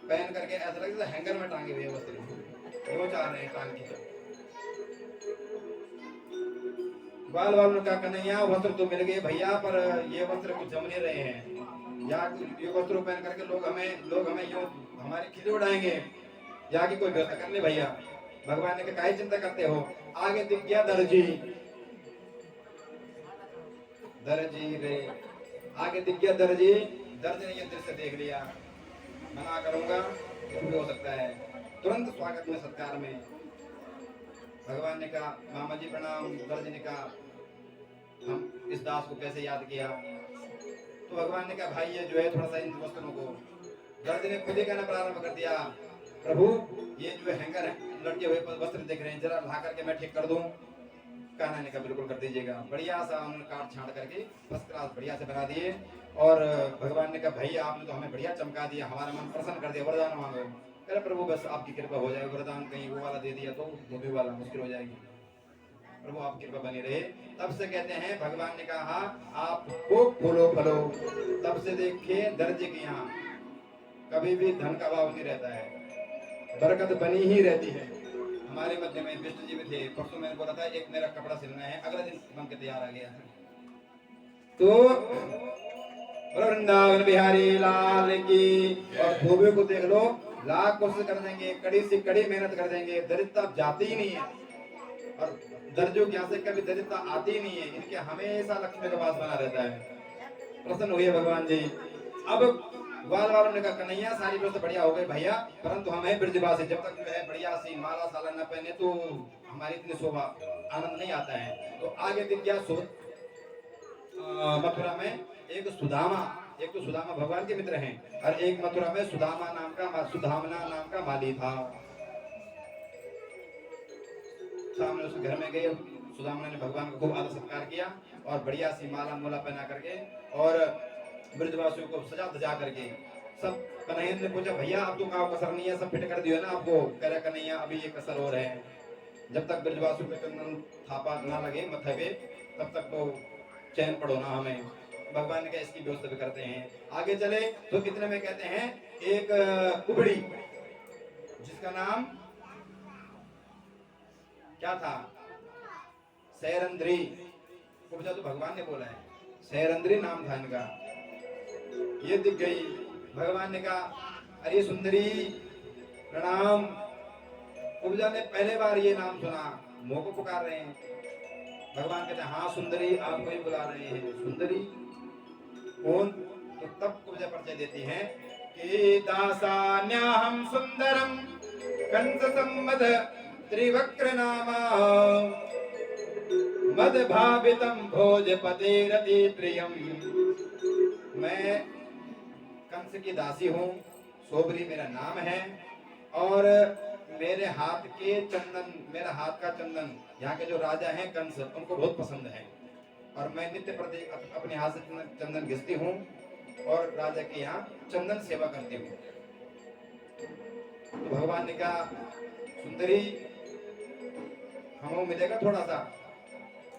पहन करके ऐसा लगे जैसे हैंगर में टांगे हुए वस्त्र, वो चाह रहे हैं टांग के। ग्वाल वालों ने कहा कन्हैया वस्त्र तो मिल गए भैया, पर ये वस्त्र कुछ जम नहीं रहे हैं। या ये वस्त्र पहन करके लोग हमें यूं हमारे खिले उड़ाएंगे, या कि कोई व्यवस्था कर ले भैया। भगवान ने कहा काहे चिंता करते हो? आगे दिख गया दर्जी। दर्जी रे, आगे दिख गया दर्जी। दर्जी ने ये दृश्य देख लिया, मना करूंगा कुछ भी हो सकता है। तुरंत स्वागत में सत्कार में भगवान ने कहा मामा जी प्रणाम। दर्जी ने कहा हम इस दास को कैसे याद किया? तो भगवान ने कहा भाई ये जो है थोड़ा सा इन वस्त्रों को। दर्जी ने खुद ही कहना प्रारंभ कर दिया, प्रभु ये जो हैंगर है लटके हुए वस्त्र दिख रहे हैं, जरा ला करके मैं ठीक कर दूं। कहना ने कहा बिल्कुल कर दीजिएगा। बढ़िया सा उन्होंने काट छाट करके फर्स्ट क्लास बढ़िया से बना दिए। और भगवान ने कहा भैया आपने तो हमें बढ़िया चमका दिया, हमारा मन प्रसन्न कर दिया, वरदान मांगो। कह प्रभु बस आपकी कृपा हो जाए, वरदान कहीं वो वाला दे दिया तो धोबी वाला मुश्किल हो जाएगी, प्रभु आपकी कृपा बनी रहे। तब से कहते हैं भगवान ने कहा आप खूब फूलो फलो। तब से देखिए दर्जे के यहाँ कभी भी धन का अभाव नहीं रहता है, बरकत बनी ही रहती है। हमारे मध्य में विष्णु जी भी थे, परसों मैंने बोला था एक मेरा कपड़ा सिलना है, अगले दिन बन के तैयार आ गया। तो वृंदावन बिहारी लाल की। और धोबी को देख लो, लाख कोशिश कर देंगे, कड़ी से कड़ी मेहनत कर देंगे, दरिद्रता जाती ही नहीं है। और दर्जों के यहाँ से कभी दरिद्रता आती ही नहीं है, इनके हमेशा लक्ष्मी का वास बना रहता है। प्रसन्न हुए भगवान जी। अब ग्वाल वालों ने कहा कन्हैया सारी व्यवस्था बढ़िया हो गई भैया, परंतु हमें ब्रजवासी जब तक जो है बढ़िया सी माला साला न पहने तो हमारी इतनी शोभा आनंद नहीं आता है। तो आगे दिख गया मथुरा में एक सुदामा। एक तो सुदामा भगवान के मित्र हैं, और एक मथुरा में सुदामना नाम का माली था। सामने उसके घर में गए, सुदामा ने भगवान को खूब आदर सत्कार किया और बढ़िया सी माला मोला पहना करके और ब्रजवासियों को सजा धजा करके सब। कन्हैया ने पूछा भैया अब तो काम कसर नहीं है, सब फिट कर दियो ना आपको? कह रहा कन्हैया अभी ये कसर हो रहे हैं, जब तक ब्रजवासियों पे चंदन थापा ना लगे मथे पे तब तक तो चैन पड़ो ना हमें। भगवान ने कहा इसकी व्यवस्था भी करते हैं। आगे चले तो कितने में कहते हैं एक कुबड़ी जिसका नाम क्या था, सैरंद्री। कुबजा तो भगवान ने बोला है, सैरंद्री नाम था इनका। ये दिख गई। भगवान ने कहा अरे सुंदरी प्रणाम। कुबजा ने पहले बार ये नाम सुना, मोह को पुकार रहे हैं। भगवान कहते हैं हाँ सुंदरी आपको ही बुला रहे हैं। सुंदरी कौन? तो तब कुबजा परिचय देती है कि दासान्याहं सुंदरम कंस सम्मद त्रिवक्र नामा मद भावितम भोजपते रति प्रियम। मैं कंस की दासी हूँ, सोबरी मेरा नाम है, और मेरे हाथ के चंदन, मेरा हाथ का चंदन यहाँ के जो राजा हैं कंस उनको बहुत पसंद है, और मैं नित्य प्रति अपने हाथ से चंदन घिसती हूँ और राजा के यहाँ चंदन सेवा करती हूँ। तो भगवान ने कहा सुंदरी हमको मिलेगा थोड़ा सा?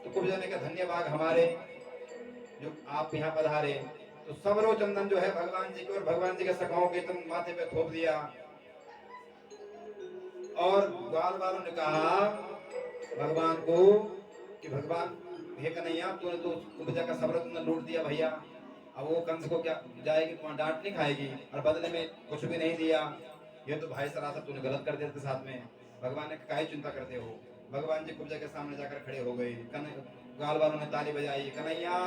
तो कुबजा ने कहा धन्यवाद हमारे, जो आप यहाँ पधारे, तो सबरो चंदन जो है भगवान जी को और भगवान जी के सखाओं के तुम माथे पे थोप दिया। और ग्वाल वालों ने कहा भगवान को कि भगवान हे कन्हैया, तूने तो कुब्जा का सब्र तुमने लूट दिया भैया, अब वो कंस को क्या जाएगी, तुम्हारा डांट नहीं खाएगी, और बदले में कुछ भी नहीं दिया। ये तो भाई सरासर तूने गलत कर दिया इसके साथ में। भगवान ने काहे चिंता करते हो। भगवान जी कुब्जा के सामने जाकर खड़े हो गए। गाल वालों ने ताली बजाई, कन्हैया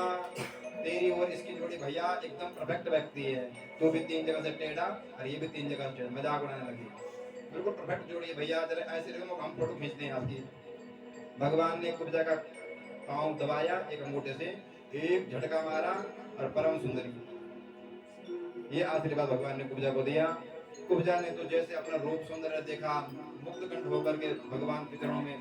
तेरी और इसकी जोड़ी भैया एकदम परफेक्ट व्यक्ति है, तू भी 3 जगह से टेढ़ा और ये भी 3 जगह से टेढ़ा, मजाक उड़ाने लगी। बिल्कुल परफेक्ट जोड़ी है भैया, जरा ऐसे रहो हम फोटो खींचते हैं आपकी। भगवान ने कुब्जा का पांव दबाया एक अंगूठे से, एक झटका मारा और परम सुंदरी, ये आशीर्वाद भगवान ने कुब्जा को दिया। कुब्जा ने तो जैसे अपना रूप सौंदर्य देखा, मुक्त कंठ होकर के भगवान के चरणों में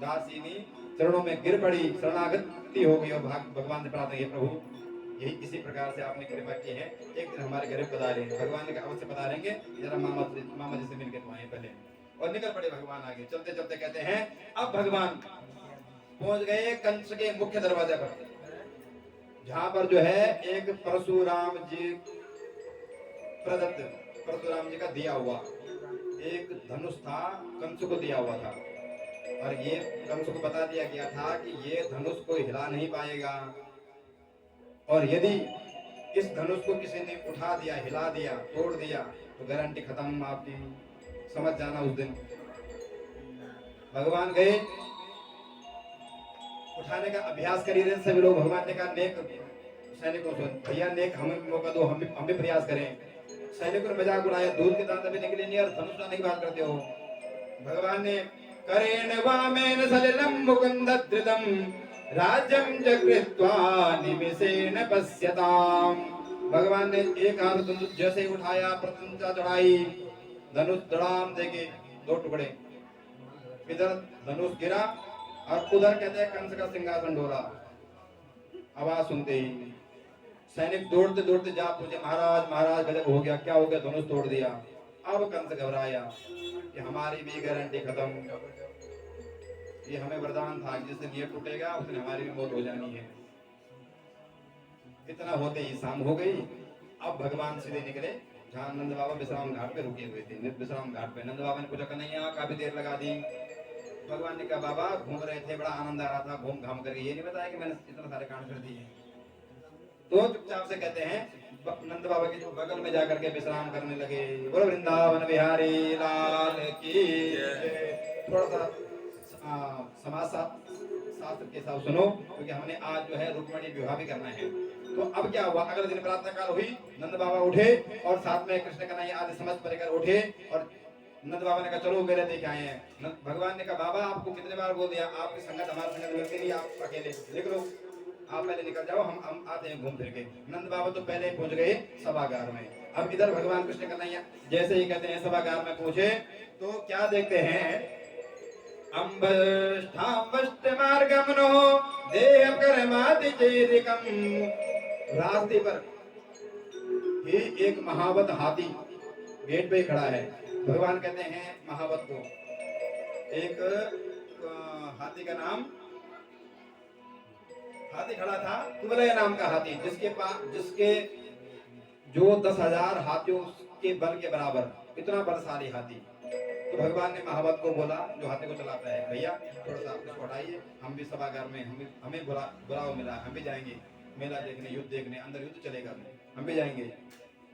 दासीनी चरणों में गिर पड़ी, शरणागति हो गई और भगवान से प्रार्थना की, प्रभु यही इसी प्रकार से आपने कृपा की है, एक दिन हमारे घर पधारे। भगवान ने कहा अवश्य पधारेंगे, जरा मामा जी से मिलकर तो आए पहले। और निकल पड़े भगवान आगे। चलते चलते कहते हैं अब भगवान पहुंच गए कंस के मुख्य दरवाजे पर, जहां पर जो है एक परशुराम जी प्रदत्त, परशुराम जी का दिया हुआ एक धनुष था, कंस को दिया हुआ था। और ये कंस को बता दिया गया था कि ये धनुष को हिला नहीं पाएगा, और यदि इस धनुष को किसी ने उठा दिया, हिला दिया, तोड़ दिया तो गारंटी खत्म आपकी, समझ जाना उस दिन। भगवान गए, उठाने का अभ्यास कर रहे सभी लोग। भगवान ने कहा नेक सैनिकों से, भैया नेक हमें मौका दो, हम भी प्रयास करें। सैनिकों ने मजाक उड़ाया, दूध के दांत भी निकले नहीं और धनुष नहीं बात करते हो। भगवान ने करेण वामेन सलिलम मुकुंदधृतम राज्यम जगृत्वा निमिषेण पश्यताम। भगवान ने एक हाथ धनुष जैसे उठाया, प्रशंसा चढ़ाई, धनुष धड़ाम देके 2 टुकड़े, इधर धनुष गिरा और उधर कहते हैं कंस का सिंहासन डोला। आवाज सुनते ही सैनिक दौड़ते दौड़ते जा पूछे, महाराज महाराज गजब हो गया, क्या हो गया, धनुष तोड़ दिया। अब कंस घबराया कि हमारी भी गारंटी खत्म, ये हमें वरदान था जिस दिन ये टूटेगा उस दिन हमारी भी मौत हो जानी है। इतना होते ही शाम हो गई। अब भगवान सीधे निकले जहाँ नंद बाबा विश्राम घाट पे रुके हुए थे। विश्राम घाट पे नंद बाबा ने पूछा, कन्हैया काफी देर लगा दी। भगवान ने कहा बाबा घूम रहे थे, बड़ा आनंद आ रहा था घूम घाम करके, ये नहीं बताया कि मैंने इतना सारे कांड कर दिए। तो चुपचाप से कहते हैं नंद बाबा के जो बगल में जाकर के विश्राम करने लगे। बोलो वृंदावन बिहारी लाल की। थोड़ा सा समाज शास्त्र के हिसाब सुनो, क्योंकि हमने आज जो है रुक्मणी विवाह भी करना है। तो अब क्या हुआ, अगले दिन प्रातः काल हुई, नंद बाबा उठे और साथ में कृष्ण कन्हैया आदि समझ परिकर उठे और नंद बाबा ने कहा चलो मेरे देख आए हैं। भगवान ने कहा बाबा आपको कितने बार बोल दिया, आपकी संगत हमारे संगत मिलती नहीं, आप अकेले लिख लो, आप पहले निकल जाओ, हम आते हैं घूम फिर के। नंद बाबा तो पहले पहुंच गए सभागार में। अब इधर भगवान कृष्ण कन्हैया जैसे ही कहते हैं सभागार में पहुंचे तो क्या देखते हैं, मार्गमनो देह कर्मादि चेरिकम। रास्ते पर ही एक महावत हाथी गेट पे खड़ा है। भगवान कहते हैं महावत को, एक हाथी का नाम, हाथी खड़ा था कुवलय नाम का हाथी, जिसके जो 10,000 हाथियों के बल के बराबर, इतना बलशाली हाथी। तो भगवान ने महावत को बोला जो हाथी को चलाता है, भैया थोड़ा सा इसको हटाइए, हम भी सभागार में हमें बुलावा मिला, हम भी जाएंगे मेला देखने, युद्ध देखने, अंदर युद्ध चलेगा, हम भी जाएंगे।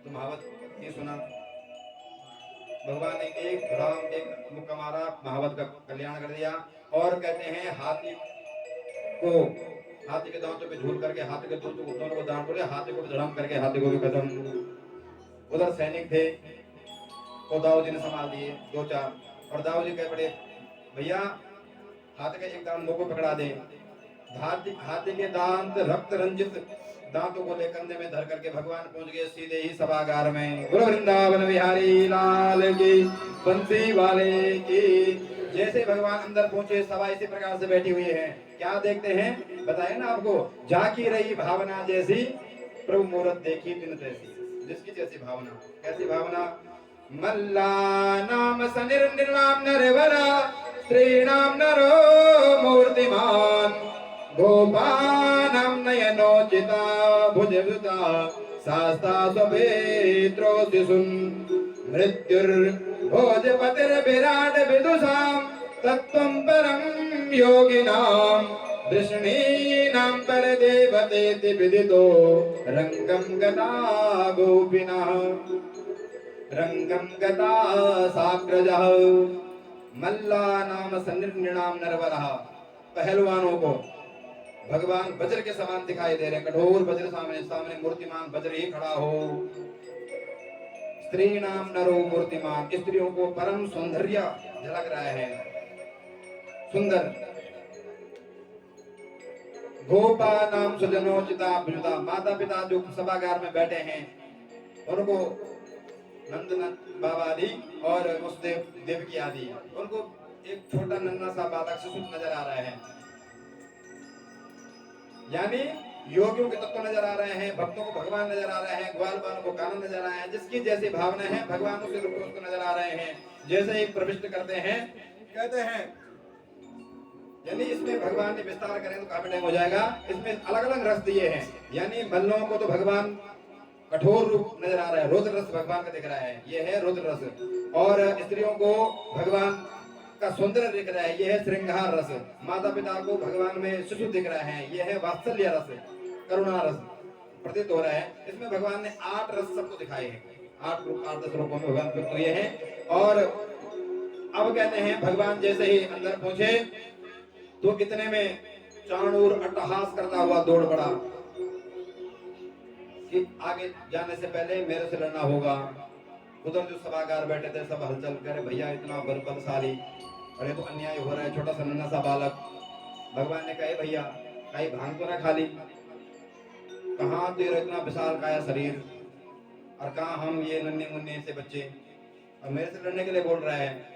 तो महावत ने सुना, भगवान ने एक धड़ाम एक मुक्का मारा, महावत का कल्याण कर दिया। और कहते हैं हाथी को, हाथी के दांतों पे झूल करके हाथी के दोनों को दांत तोड़े, हाथी को धड़ाम करके हाथी को भी खत्म। उधर सैनिक थे तो दाऊ जी ने संभाल दिए 2-4, और दाऊ जी कह पड़े भैया हाथी का एक दांत मुंह को पकड़ा दे। हाथी के दांत रक्त रंजित दांतों को ले कंधे में धर करके भगवान पहुंच गए सीधे ही सभागार में। बोलो वृंदावन बिहारी लाल की, बंसी वाले की। जैसे भगवान अंदर पहुंचे सभा इसी प्रकार से बैठी हुई है। क्या देखते हैं बताए ना आपको, झांकी रही भावना जैसी प्रभु मूरत देखी दिन तैसी। जिसकी जैसी भावना, कैसी भावना, मल्ला नाम सनिर्निर्नाम नरवरा, स्त्रीणाम नरो मूर्तिमान, गोपानां नयनोचिता भुजयुता शास्ता स्वपेत्रोऽसिसुन् मृत्युर्भोजपतिर्विराट विदुषां तत्त्वं परं योगिनां वृष्णीनां परदेवतेति विदितो रङ्गं गता गोपिनः रंगम गता साग्रजः मल्ला नाम सन्निर्णाम नरवरः। पहलवानों को भगवान वज्र के समान दिखाई दे रहे हैं, कठोर वज्र सामने सामने मूर्तिमान वज्र ही खड़ा हो। स्त्री नाम नरो मूर्तिमान, स्त्रियों को परम सौंदर्य झलक रहा है, सुंदर। गोपा नाम सुजनोचिता भुजता, माता पिता जो सभागार में बैठे हैं उनको नंदनंद बाबा आदि और वसुदेव देवकी आदि, उनको एक छोटा नन्हा सा बालक शिशु नजर आ रहा है। यानी योगियों के तत्व नजर आ रहे हैं, भक्तों को भगवान नजर आ रहे हैं, ग्वाल बालों को कानन नजर आ रहे हैं। जिसकी जैसी भावना है भगवान उसी रूप में उसको नजर आ रहे हैं। जैसे ही प्रविष्ट करते हैं कहते हैं, यानी इसमें भगवान ने विस्तार करें तो काफी टाइम हो जाएगा। इसमें अलग अलग रस दिए हैं, यानी मल्लों को तो भगवान कठोर रूप नजर आ रहा है, रुद्र रस भगवान का दिख रहा है, ये है रुद्र रस। और स्त्रियों को भगवान का सौंदर्य दिख रहा है, ये है श्रृंगार रस। माता पिता को भगवान में शिशु दिख रहा है, ये है वात्सल्य रस, करुणा रस प्रतीत हो रहा है। इसमें भगवान ने 8 रस सबको दिखाए हैं, 8 रूपों में भगवान तो ये है। और अब कहते हैं भगवान जैसे ही अंदर पहुंचे तो इतने में चाणूर अट्टहास करता हुआ दौड़ पड़ा कि आगे जाने से पहले मेरे से लड़ना होगा। उधर जो सभागार बैठे थे सब हलचल करे, भैया इतना बलशाली, अरे तो अन्याय हो रहा है, छोटा सा नन्हा सा बालक। भगवान ने कहा भैया कहीं भांग तो ना खाली, कहाँ तेरा इतना विशाल काया शरीर और कहाँ हम ये नन्हे मुन्ने से बच्चे, और मेरे से लड़ने के लिए बोल रहा है।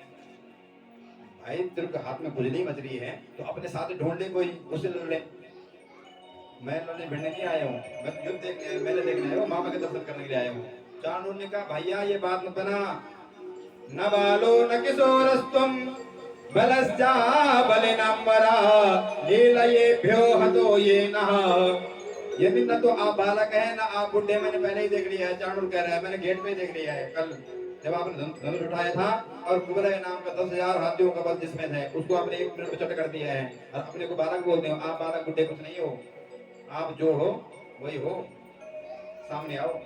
भाई तेरे के हाथ में खुजली मच रही है तो अपने साथ ढूंढ ले कोई, उससे लड़ ले। मैं लड़ने भिड़ने नहीं आया हूँ, मैं युद्ध देखने मेले देखने आया हूँ, मामा के दर्शन करने के लिए आया हूँ। चाणूर ने कहा भैया ये बात मत बना, न बालो न किशोरस्त्वं बलश्चा बलिनाम्बरा लीलयेभ्यो हतो ये नः। यदि न तो आप बालक है ना आप बुढ़े, मैंने पहले ही देख लिया है। चाणूर कह रहा है मैंने गेट पे ही देख लिया है, कल जब आपने धनुष उठाया था और कुबेर नाम का 10,000 हाथियों का बल जिसमें है उसको आपने 1 मिनट में चट कर दिया है, और अपने को बालक बोलते हो। आप बालक बुढ़े कुछ नहीं हो, आप जो हो वही हो, सामने आओ।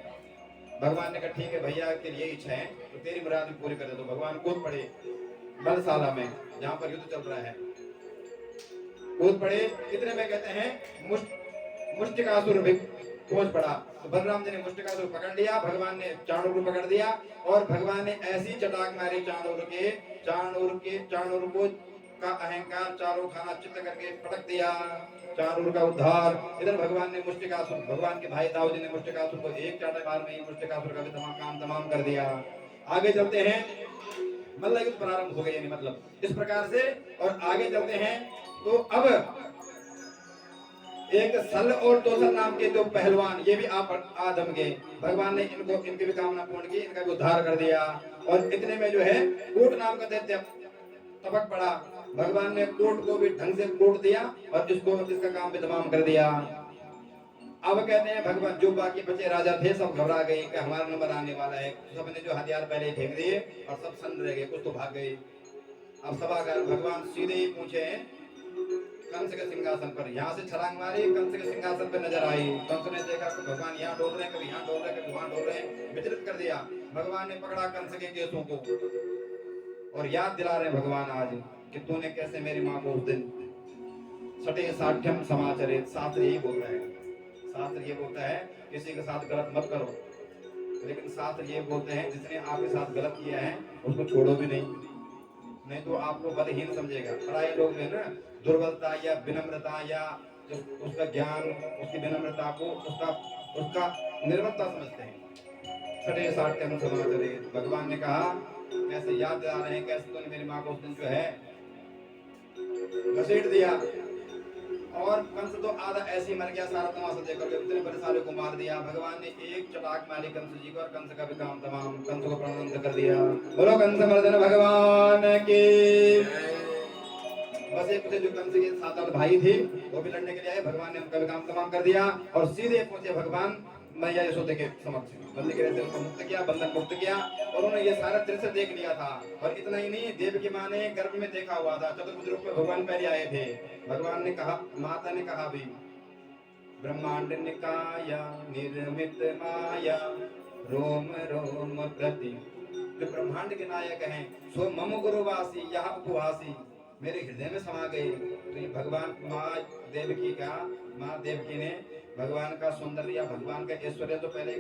भगवान ने कहा ठीक है भैया तेरी ये इच्छा है तो तेरी मुराद भी पूरी कर दे। तो भगवान कूद पड़े बलशाला में जहाँ पर युद्ध चल रहा है, कूद पड़े। इतने में कहते हैं मुष्टिकासुर भी पहुंच पड़ा। तो बलराम जी ने मुष्टिकासुर पकड़ लिया, भगवान ने चाणूर को पकड़ दिया और भगवान ने ऐसी चटाक मारी चाणूर को का अहंकार चारों खाना चित्त करके पटक दिया। चाणूर का उद्धार। इधर भगवान ने मुष्टिकासुर, भगवान के भाई दाऊद जी ने मुष्टिकासुर को एक चाटे मार में ही मुष्टिकासुर का भी काम तमाम कर दिया। आगे चलते हैं, मल्ल युद्ध प्रारंभ हो गए, मतलब इस प्रकार से। और आगे चलते हैं तो अब एक सल और तोसल नाम के जो पहलवान, ये भी आदम के, भगवान ने इनकी भी कामना पूर्ण की, इनका भी उद्धार कर दिया। और इतने में जो है कूट नाम का दैत्य टपक पड़ा। भगवान ने कूट को भी ढंग से कूट दिया और इसका काम भी तमाम कर दिया। अब कहते हैं भगवान जो बाकी बचे राजा थे सब घबरा गए कि हमारा नंबर आने वाला है। सबने जो हथियार पहले फेंक दिए और सब सन्न रह गए, कुछ तो भाग गए। अब सभागार भगवान सीधे ही पूछे कंस के सिंहासन पर, यहाँ से छलांग मारी, कंस के सिंहासन पर नजर आई। कंस ने देखा कि भगवान यहाँ डोल रहे हैं, कभी यहाँ डोल रहे हैं, कभी वहां डोल रहे हैं, विचलित कर दिया। भगवान ने पकड़ा कंस के केसों को और याद दिला रहे भगवान आज कि तूने कैसे मेरी माँ को उस दिन सटे साठ्यम समाचरित। शास्त्र यही बोल रहा है, शास्त्र ये बोलता है किसी के साथ गलत मत करो, लेकिन शास्त्र ये बोलते हैं जिसने आपके साथ गलत किया है उसको छोड़ो भी नहीं तो आपको बलहीन समझेगा। पराये लोग जो है ना दुर्बलता या विनम्रता या उसका ज्ञान, उसकी विनम्रता को उसका निर्बलता समझते हैं। सटे साठ्यम समाचरित। भगवान ने कहा कैसे याद दिला रहे हैं, कैसे तूने मेरी माँ को उस दिन जो है घसीट दिया। और कंस तो आधा ऐसे ही मर गया, सारा तमाशा देखकर इतने बड़े सारे को मार दिया। भगवान ने एक चटाक मारी कंस जी को और कंस का भी काम तमाम, कंस को प्रणंद कर दिया। बोलो कंस मर्दन भगवान की। बस एक जो कंस के 7-8 भाई थे वो भी लड़ने के लिए आए, भगवान ने उनका भी काम तमाम कर दिया और सीधे पहुंचे भगवान मैया यशोदा के समक्ष। बंदी के से उनको मुक्त किया, बंधन मुक्त किया और उन्होंने ये सारा दृश्य देख लिया था। और इतना ही नहीं, देव की माँ ने गर्भ में देखा हुआ था, चतुर्भुज रूप में भगवान पहले आए थे। भगवान ने कहा, माता ने कहा भी, ब्रह्मांड निकाया निर्मित माया रोम रोम प्रति। जो ब्रह्मांड के नायक हैं सो मम गुरुवासी यह उपवासी, मेरे हृदय में समा गए। तो ये भगवान माँ देवकी ने भगवान का सौंदर्य, भगवान का ऐश्वर्य तो पहले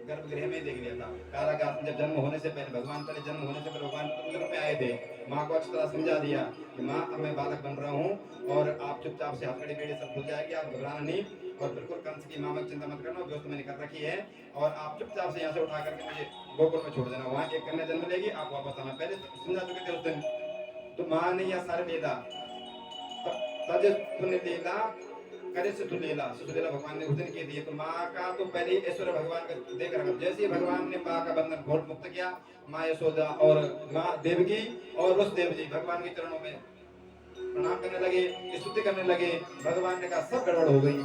गर्भगृह में देख लिया था। कारागार में जब जन्म होने से पहले भगवान चतुर्भुज में आए थे। माँ को अच्छी तरह समझा दिया कि माँ अब मैं बालक बन रहा हूँ और आप चुपचाप से हथकड़ी बेड़ी सब भूल जाएगी, आप घबराना नहीं और बिल्कुल कंस की माँ चिंता मत करना, व्यवस्था मैंने कर रखी है और आप चुपचाप से यहाँ से उठा करके मुझे गोकुल में छोड़ देना, वहाँ एक कन्या जन्म लेगी, आप वापस आना। पहले समझा चुके थे उस दिन। तो माँ ने यह सारे लीला तज तूने लीला करे सुलेला भगवान ने उस दिन की दी। तो माँ का तो पहले ऐश्वर्य भगवान का देख रखा। जैसे ही भगवान ने माँ का बंधन घोट मुक्त किया, माँ यशोदा और माँ देवकी और उस देव जी भगवान के चरणों में प्रणाम करने लगे, स्तुति करने लगे। भगवान ने कहा सब गड़बड़ हो गई,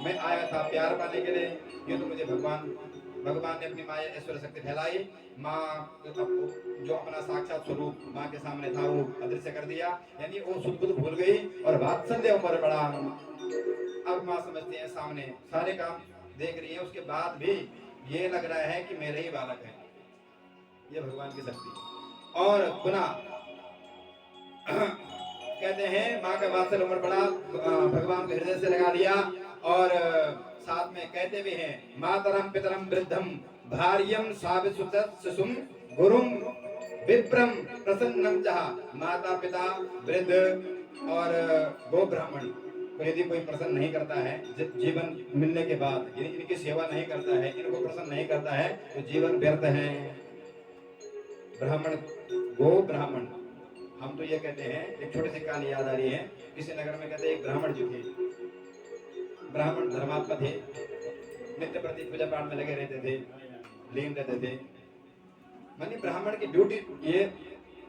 मैं आया था प्यार पाने के लिए, ये तो मुझे भगवान ने अपनी माया ऐश्वर्य शक्ति फैलाई। माँ जो अपना साक्षात स्वरूप माँ के सामने था वो अदृश्य कर दिया, यानी वो सुध बुध भूल गई और वात्सल्य ऊपर बढ़ा। अब माँ समझती है, सामने सारे काम देख रही है, उसके बाद भी ये लग रहा है कि मेरे ही बालक है। ये भगवान की शक्ति। और पुनः कहते हैं माँ का वात्सल्य ऊपर बढ़ा, भगवान को हृदय से लगा लिया और साथ में कहते भी हैं, मातरम पितरम वृद्धम भार्यम साविसुत शिशुम गुरुम विप्रम प्रसन्नम जहा। माता पिता वृद्ध और गो ब्राह्मण को यदि कोई प्रसन्न नहीं करता है जीवन मिलने के बाद, यदि इनकी सेवा नहीं करता है, इनको प्रसन्न नहीं करता है, तो जीवन व्यर्थ है। ब्राह्मण गो ब्राह्मण, हम तो ये कहते हैं, एक छोटी सी कहानी याद आ रही है। किसी नगर में कहते हैं एक ब्राह्मण जी थे, ब्राह्मण धर्मात्मा थे, नित्य प्रति पूजा पाठ में लगे रहते थे, लीन रहते थे। मानी ब्राह्मण की ड्यूटी ये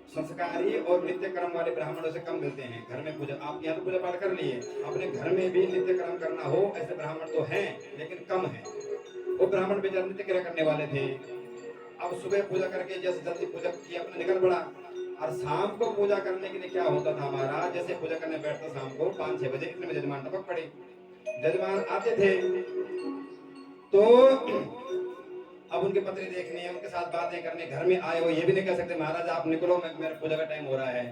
संस्कारी और नित्य कर्म वाले ब्राह्मणों से कम मिलते हैं। घर में पूजा, आप यहाँ तो पूजा पाठ कर लिए, अपने घर में भी नित्य कर्म करना हो ऐसे ब्राह्मण तो हैं लेकिन कम है। वो ब्राह्मण बेचारे नित्य क्रिया करने वाले थे। अब सुबह पूजा करके जैसे जल्दी पूजा की अपने निकल पड़ा और शाम को पूजा करने के लिए क्या होता था हमारा, जैसे पूजा करने बैठता शाम को 5-6 बजे, इतने बजे जजमान टपक पड़े। जजमान आते थे तो अब उनके पत्नी देखनी है, उनके साथ बातें करने, घर में आए हो ये भी नहीं कह सकते महाराज आप निकलो, मेरे पूजा का टाइम हो रहा है।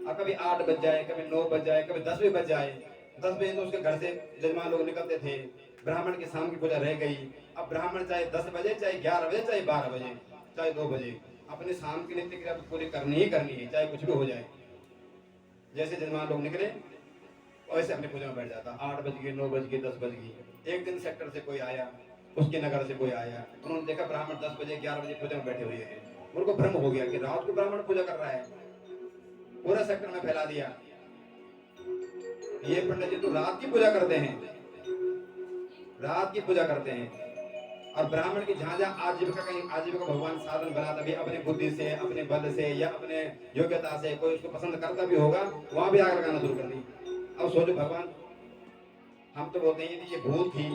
और कभी 8 बज जाए, कभी 9 बज जाए, कभी 10 भी बज जाए। 10 बजे तो उसके घर से जजमान लोग निकलते थे, ब्राह्मण की शाम की पूजा रह गई। अब ब्राह्मण चाहे 10 बजे, चाहे 11 बजे, चाहे 12 बजे, चाहे 2 बजे, अपने शाम की नित्य क्रिया पूरी करनी ही करनी है, चाहे कुछ भी हो जाए। जैसे जजमान लोग निकले वैसे अपनी पूजा में बैठ जाता। 8 बज गए, 9 बज गए, 10 बज गई। एक दिन सेक्टर से कोई आया, उसके नगर से कोई आया, उन्होंने देखा ब्राह्मण 10 बजे 11 बजे पूजा में बैठे हुए हैं। उनको भ्रम हो गया कि रात को ब्राह्मण पूजा कर रहा है, पूरा सेक्टर में फैला दिया। ये पंडित जी तो रात की पूजा करते हैं, रात की पूजा करते हैं। और ब्राह्मण की जहां जहां आजीविका भगवान साधन बनाता भी, अपनी बुद्धि से, अपने बल से या अपने योग्यता से कोई उसको पसंद करता भी होगा, वहां भी आग लगाना शुरू कर दी। अब सोचो भगवान, हम तो बोलते हैं ये भूल थी,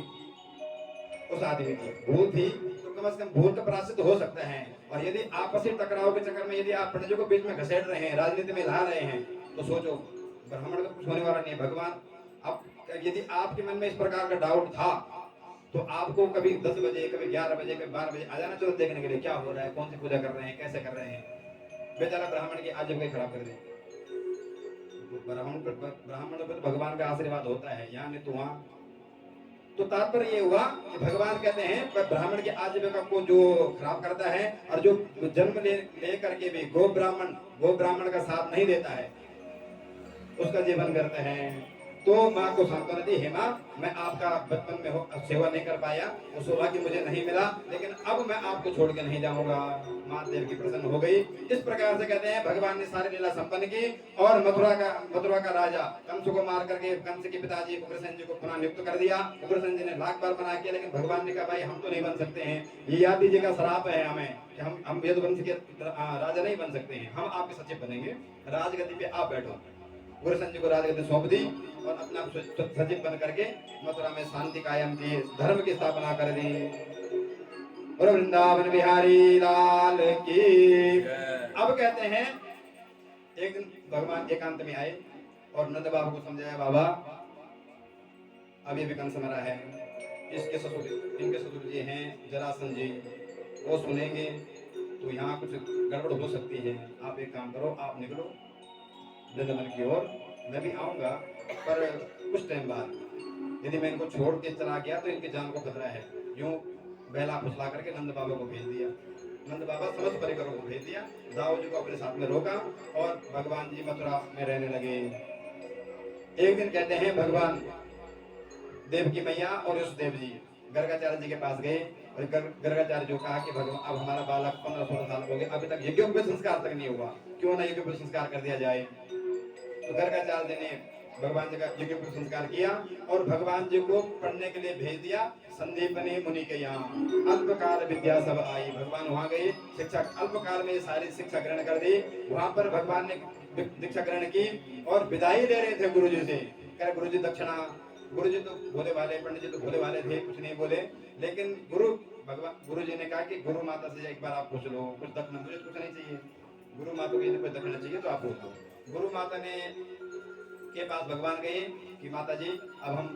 उस आदमी की भूल थी, तो कम से कम भूल का प्रायश्चित हो सकता है। और यदि आपसी टकराव के चक्कर में यदि आप पंडितों को बीच में घसेट रहे हैं, राजनीति में ला रहे हैं, तो सोचो ब्राह्मण का कुछ होने वाला नहीं है। भगवान अब यदि आपके मन में इस प्रकार का डाउट था तो आपको कभी 10 बजे, कभी 11 बजे, कभी 12 बजे आ जाना चाहिए देखने के लिए क्या हो रहा है, कौन सी पूजा कर रहे हैं, कैसे कर रहे हैं। बेचारा ब्राह्मण की आजीविका खराब कर दी। ब्राह्मण पर भगवान का आशीर्वाद होता है, यहाँ नहीं तो वहाँ। तो तात्पर्य ये हुआ कि भगवान कहते हैं ब्राह्मण की आजीविका को जो खराब करता है और जो जन्म ले करके भी गो ब्राह्मण का साथ नहीं देता है, उसका जीवन करते हैं। तो माँ को सांत्वना दी, हे माँ, मैं आपका बचपन में सेवा नहीं कर पाया, वो सौभाग्य मुझे नहीं मिला, लेकिन अब मैं आपको छोड़ के नहीं जाऊंगा। माँ देव की प्रसन्न हो गई। इस प्रकार से कहते हैं भगवान ने सारी लीला संपन्न की और मथुरा का राजा कंस को मार करके कंस के पिताजी उग्रसेन जी को पुनः नियुक्त कर दिया। उग्रसेन जी ने लाख बार मना किया, लेकिन भगवान ने कहा भाई हम तो नहीं बन सकते हैं, ये आदि जी का श्राप है हमें कि हम यदुवंश के राजा नहीं बन सकते हैं, हम आपके सचिव बनेंगे, राजगद्दी पे आप बैठो। गुरु संजय को राजगद्दी सौंप दी और अपना सचिव बन करके मथुरा में शांति कायम की, धर्म की स्थापना कर दी। और वृंदावन बिहारी लाल की। अब कहते हैं एक दिन भगवान एकांत में आए और नंद बाबा को समझाया, बाबा अभी भी कंस मरा है, इसके ससुर, इनके ससुर जी हैं जरासंध जी, वो सुनेंगे तो यहाँ कुछ गड़बड़ हो सकती है। आप एक काम करो, आप निकलो वृंदावन की ओर, मैं भी आऊंगा, पर कुछ टाइम बाद यदि मैं इनको छोड़ के चला गया तो इनकी जान को खतरा है। यूं बहला फुसला करके नंद बाबा को भेज दिया। नंद बाबा समस्त परिवारों को भेज दिया, दाऊ जी को अपने साथ में रोका और भगवान जी मथुरा में रहने लगे। एक दिन कहते हैं भगवान देवकी मैया और यशोदेव जी गर्गाचार्य जी के पास गए और गर्गाचार्य जी को कहा कि भगवान अब हमारा बालक 15-16 साल हो गए, अभी तक यज्ञोपवीत संस्कार तक नहीं हुआ, क्यों ना यज्ञोपवीत संस्कार कर दिया जाए। तो गर्गाचार्य जी ने भगवान जी का यज्ञोपवीत संस्कार किया और भगवान जी को पढ़ने के लिए भेज दिया संदीपनी मुनि के यहाँ। अल्पकाल विद्या सब आई, भगवान वहां गए, शिक्षा अल्पकाल में सारी शिक्षा ग्रहण कर दी। वहां पर भगवान ने दीक्षा ग्रहण की और विदाई ले रहे थे गुरु जी से, कह गुरु जी दक्षिणा। गुरु जी तो भोले वाले, पंडित जी तो भोले वाले थे, कुछ नहीं बोले, लेकिन गुरु जी ने कहा कि गुरु माता से एक बार आप पूछ लो कुछ दक्षिणा, मुझे कुछ नहीं चाहिए, गुरु माता को यदि कोई दक्षिणा चाहिए तो आप पूछ लो। गुरु माता ने के पास भगवान गए कि माता जी अब हम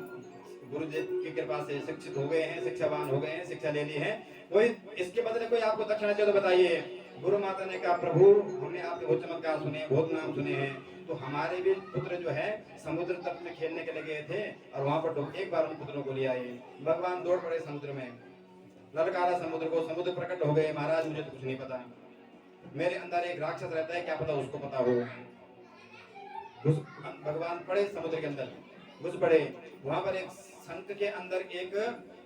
गुरु जी की कृपा से शिक्षित हो गए हैं, शिक्षावान हो गए हैं, शिक्षा ले ली है, कोई इसके बदले कोई आपको दक्षिणा चाहिए तो बताइए। गुरु माता ने कहा प्रभु हमने आपके बहुत चमत्कार सुने, बहुत नाम सुने हैं, तो हमारे भी पुत्र जो है समुद्र तट में खेलने के लिए गए थे और वहां पर एक बार उन पुत्रों को ले आए। भगवान दौड़ पड़े समुद्र में, ललकारा समुद्र को, समुद्र प्रकट हो गए, महाराज मुझे तो कुछ नहीं पता, मेरे अंदर एक राक्षस रहता है, क्या पता उसको पता हो। भगवान पड़े समुद्र के अंदर, घुस पड़े, वहां पर एक शंख के अंदर, एक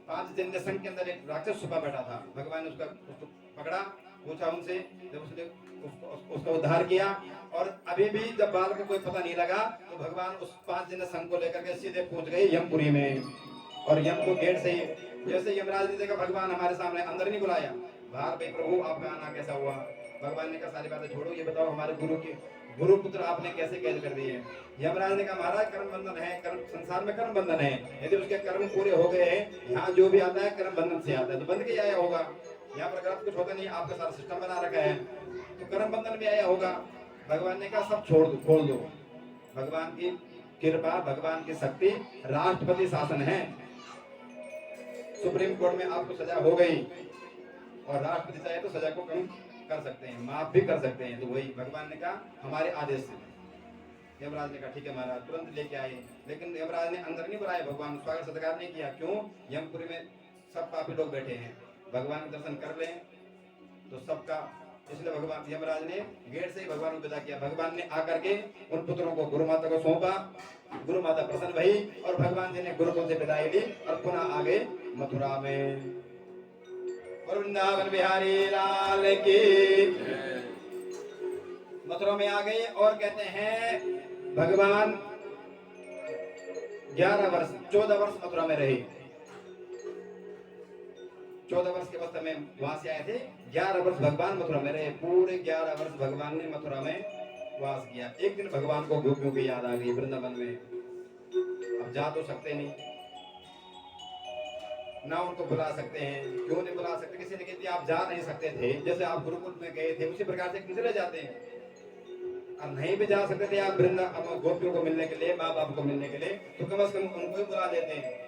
5 जन्य शंख के अंदर एक राक्षस छुपा बैठा था। भगवान ने उसको पकड़ा, पूछा उनसे, जब उसने उसका उद्धार किया और अभी भी जब बाल को कोई पता नहीं लगा तो भगवान उस 5 जन्य शंख को लेकर के सीधे पहुंच गए यमपुरी में। और यम को गेट से ही जैसे यमराज ने देखा भगवान हमारे सामने, अंदर नहीं बुलाया, बाहर भाई प्रभु आपका आना कैसा हुआ। भगवान ने कहा सारी बातें छोड़ो, ये बताओ हमारे गुरु पुत्र आपने कैसे कैद कर दिए। यमराज ने कहा महाराज कर्म बंधन है, कर्म संसार में कर्म बंधन है, यदि उसके कर्म पूरे हो गए हैं, यहाँ जो भी आता है कर्म बंधन से आता है, तो बंध के आया होगा। यहाँ पर गलत कुछ होता नहीं, आपका सारा सिस्टम बना रखा है, तो कर्म बंधन भी आया होगा। भगवान ने कहा सब छोड़ दो, खोल दो। भगवान की कृपा, भगवान की शक्ति, राष्ट्रपति शासन है, सुप्रीम कोर्ट में आपको सजा हो गई और राष्ट्रपति चाहे तो सजा को कम कर सकते हैं, माफ भी कर सकते हैं। तो वही भगवान ने कहा हमारे आदेश से। यमराज ने कहा ठीक है महाराज, तुरंत लेके आए, लेकिन यमराज ने अंदर नहीं बुलाया, भगवान स्वागत सत्कार नहीं किया। क्यों? यमपुरी में सब पापी लोग बैठे हैं, भगवान के दर्शन कर लें तो सबका, इसलिए भगवान यमराज ने गेट से ही भगवान को विदा किया। भगवान ने आकर के उन पुत्रों को गुरु माता को सौंपा, गुरु माता प्रसन्न भई और भगवान जी ने गुरुकुल से विदाई ली और पुनः आ गए मथुरा में। और वृंदावन बिहारी लाल की। मथुरा में आ गए और कहते हैं भगवान 14 वर्ष मथुरा में रहे। 14 वर्ष के अवस्था में वहां से आए थे, 11 वर्ष भगवान मथुरा में रहे, पूरे 11 वर्ष भगवान ने मथुरा में वास किया। एक दिन भगवान को गोपियों की याद आ गई वृंदावन में, अब जा तो सकते नहीं, ना उनको बुला सकते हैं, क्यों नहीं बुला सकते, किसी ने कहती आप जा नहीं सकते थे, जैसे आप गुरुकुल में गए थे उसी प्रकार से चले जाते हैं। अब नहीं भी जा सकते थे आप वृंदावन गोपियों को मिलने के लिए, माँ बाप को मिलने के लिए, तो कम से कम उनको ही बुला लेते हैं।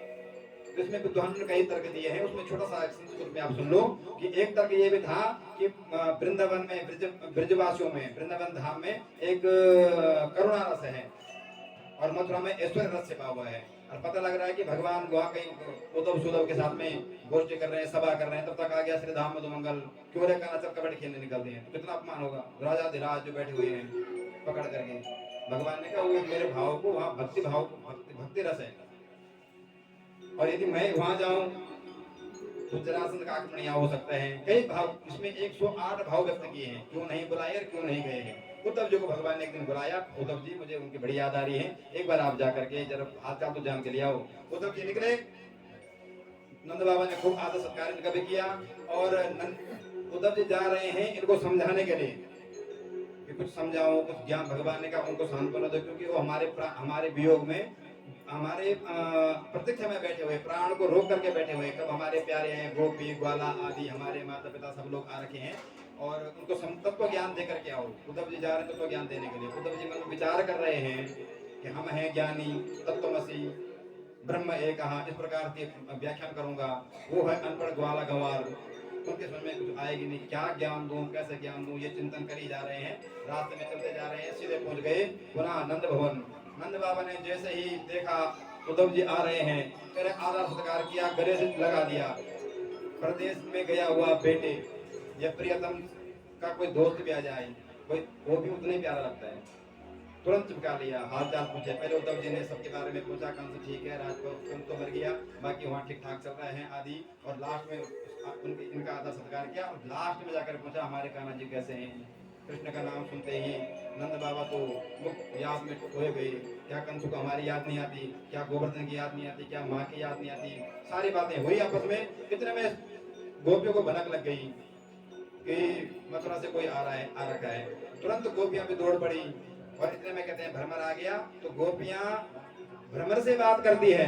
तो इसमें विद्वान ने कई तर्क दिए हैं, उसमें छोटा सा संस्कृत में आप सुन लो कि एक तर्क ये भी था कि वृंदावन में, ब्रजवासियों में, वृंदावन धाम में एक करुणा रस है और मथुरा में ऐश्वर्य रस छिपा हुआ है। और पता लग रहा है कि भगवान वहाँ कहीं उद्धव सुद्धव के साथ में गोष्ठी कर रहे हैं, सभा कर रहे हैं, तब तक आ गया श्री धाम में मंगल, क्यों रे कहना चल कबड्डी खेलने निकलते हैं, तो कितना अपमान होगा। राजा धीराज जो बैठे हुए हैं पकड़ करके, भगवान ने कहा वो मेरे भाव को, वहाँ भक्ति भाव, भक्ति रस है, और यदि मैं वहां जाऊं तो जरासंध का आक्रमण यहाँ हो सकता है। कई भाव, इसमें 108 भाव व्यक्त किए हैं, क्यों नहीं बुलाए और क्यों नहीं गए हैं। उद्धव जी को भगवान ने एक दिन बुलाया, उद्धव जी मुझे उनकी बड़ी याद आ रही है, एक बार आप जाकर के जरा हाथ तो जान के ले आओ। उद्धव जी निकले, नंद बाबा ने खूब आदर सत्कार इनका भी किया और उद्धव जी जा रहे हैं इनको समझाने के लिए कि कुछ समझाओ, कुछ ज्ञान भगवान ने कहा उनको सांत्वना दो, क्योंकि वो हमारे वियोग में, हमारे प्रतीक्षा में बैठे हुए, प्राण को रोक करके बैठे हुए। कब हमारे प्यारे हैं गोपी ग्वाला आदि, हमारे माता पिता सब लोग आ रखे हैं, और उनको तत्व ज्ञान दे करके आओ। उद्धव जी जा रहे हैं तत्व ज्ञान देने के लिए। उद्धव जी मन विचार कर रहे हैं कि हम हैं ज्ञानी, तत्वमसी, ब्रह्म एक, इस प्रकार की व्याख्यान करूंगा। वो है अनपढ़ ग्वाला गंवार, उनके समझ में कुछ आएगी नहीं, क्या ज्ञान दूं, कैसे ज्ञान दूं, ये चिंतन कर ही जा रहे हैं। रास्ते में चलते जा रहे हैं, सीधे पहुंच गए पुनः नंद भवन। नंद बाबा ने जैसे ही देखा उद्धव जी आ रहे हैं, मेरे आदर सत्कार किया, गले से लगा दिया। प्रदेश में गया हुआ बेटे या प्रियतम का कोई दोस्त भी आ जाए, कोई वो भी उतना ही प्यारा लगता है। तुरंत चिपका लिया, हाल चाल पूछे। पहले उद्धव जी ने सबके बारे में पूछा, कंस ठीक है, राजपुत तो मर गया, बाकी वहाँ ठीक ठाक चल रहे हैं आदि। और लास्ट में इनका आदर सत्कार किया, और लास्ट में जाकर पूछा हमारे कान्हा जी कैसे हैं। कृष्ण का नाम सुनते ही नंद बाबा तो मुख याद में खोए गए। क्या कंस को हमारी याद नहीं आती, क्या गोवर्धन की याद नहीं आती, क्या माँ की याद नहीं आती। सारी बातें हुई आपस में। इतने में गोपियों को भनक लग गई कि मथुरा से कोई आ रखा है। तुरंत गोपियां भी दौड़ पड़ी, और इतने में कहते हैं भ्रमर आ गया। तो गोपियां भ्रमर से बात करती है,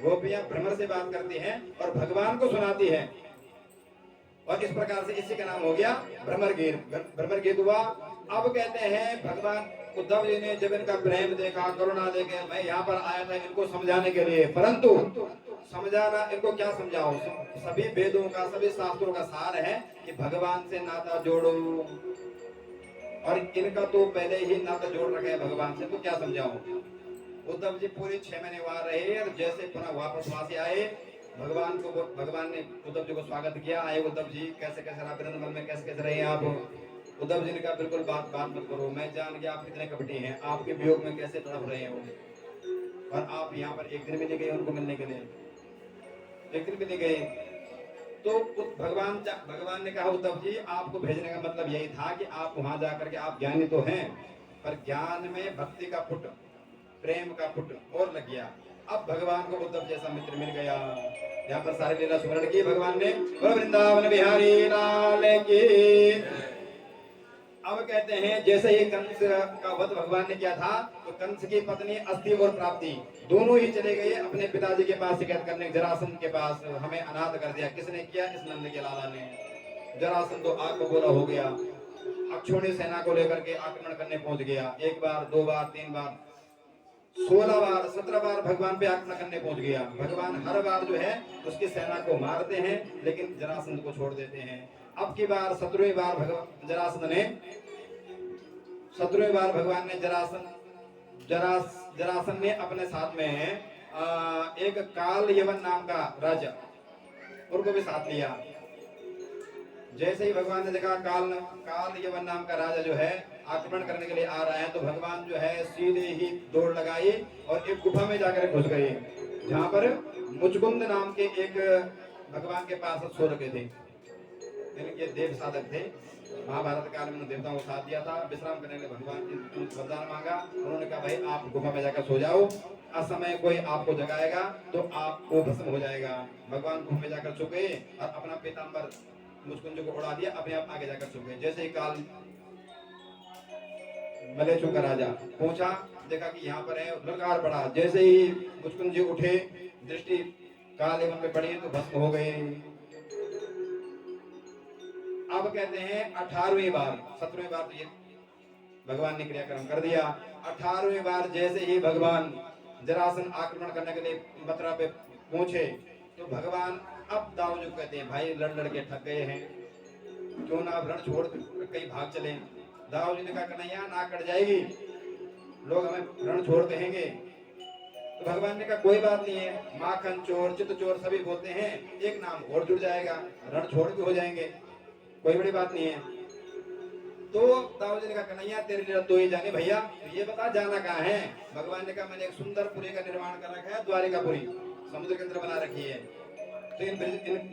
गोपियां भ्रमर से बात करती हैं और भगवान को सुनाती है, और इस प्रकार से इसी का नाम हो गया भ्रमर गीत। भ्रमर गीत हुआ। अब कहते हैं भगवान उद्धव जी ने जब इनका प्रेम देखा, करुणा देखे, मैं यहाँ पर आया था इनको समझाने के लिए, परंतु समझाना इनको क्या समझाओ। सभी वेदों का, सभी शास्त्रों का सार है कि भगवान से नाता जोड़ो, और इनका तो पहले ही नाता जोड़ रखा है भगवान से, तो क्या समझाओ। उद्धव जी पूरे 6 महीने वहां रहे, और जैसे पुनः वापस वहां से आए, भगवान ने उद्धव जी को स्वागत किया। आए उद्धव जी, कैसे कैसे आप वृंदावन में कैसे कैसे रहे आप। उद्धव जी ने कहा बिल्कुल बात मत करो, मैं जान गया आप कितने कपटी हैं, आपके वियोग में कैसे तड़प रहे हो, और आप यहाँ पर एक दिन भी नहीं गए उनको मिलने के लिए, एक दिन भी नहीं गए। तो भगवान ने कहा उद्धव जी आपको भेजने का मतलब यही था कि आप वहां जाकर के, आप ज्ञानी तो हैं, पर ज्ञान में भक्ति का पुट, प्रेम का पुट और लग गया। अब भगवान को उद्धव जैसा मित्र मिल गया। यहाँ पर सारी लीला स्मरण की भगवान ने। वृंदावन बिहारी लाल की। अब कहते हैं जैसे ही कंस का वध भगवान ने किया था, तो कंस की पत्नी अस्थि और प्राप्ति दोनों ही चले गए अपने पिताजी के पास शिकायत करने, जरासंध के पास। हमें अनाथ कर दिया, किसने किया, इस नंद के लाला ने। जरासंध तो आग बबूला हो गया, अक्षोणी सेना को लेकर के आक्रमण करने पहुंच गया। 1 बार 2 बार 3 बार 16 बार 17 बार भगवान पे आक्रमण करने पहुंच गया। भगवान हर बार जो है उसकी सेना को मारते हैं, लेकिन जरासंध को छोड़ देते हैं। अब की बार 17वीं बार भगवान ने जरासंध ने अपने साथ में एक काल यवन नाम का राजा, उनको भी साथ लिया। जैसे ही भगवान ने देखा काल यवन नाम का राजा जो है आक्रमण करने के लिए आ रहा है, तो भगवान जो है सीधे ही दौड़ लगाई और एक गुफा में जाकर घुस गए, जहाँ पर मुचकुंद नाम के एक भगवान के पास सो रखे थे। ये देव साधक थे। महाभारत काल में देवताओं को साथ दिया था। विश्राम करने के लिए भगवान वरदान मांगा। उन्होंने कहा भाई आप गुफा में जाकर सो जाओ, असमय कोई आपको जगाएगा तो आपको भस्म हो जाएगा। भगवान गुफा में जाकर सो गए और अपना पीताम्बर मुचकुंद को उड़ा दिया, अपने आप आगे जाकर सो गए। जैसे ही काल मलेच्छु का राजा पहुंचा, देखा कि यहाँ पर है, ललकार पड़ा। जैसे ही मुचकुंद जी उठे, दृष्टि काल एवं पे पड़ी तो भस्म हो गए। अब कहते हैं 18वीं बार, 17वीं बार तो ये भगवान ने क्रियाक्रम कर दिया। 18वीं बार जैसे ही भगवान जरासंध आक्रमण करने के लिए मथुरा पे पहुंचे, तो भगवान अब दाऊद कहते हैं भाई लड़ के थक गए हैं, क्यों ना रण छोड़ कहीं भाग चले। दाऊद जी ने कहा कन्हैया ना कट जाएगी, लोग हमें रण छोड़ कहेंगे। तो भगवान ने कहा कोई बात नहीं है, माखन चोर चित चोर सभी बोलते हैं, एक नाम और जुड़ जाएगा, रण छोड़ भी हो जाएंगे, कोई बड़ी बात नहीं है। तो दाऊद जी ने कहा कन्हैया तेरे लिए तो ही जाने भैया, तो ये बता जाना कहाँ है। भगवान ने कहा मैंने एक सुंदर पुरी का निर्माण कर रखा है, द्वारिकापुरी समुद्र के अंदर बना रखी है, तो इन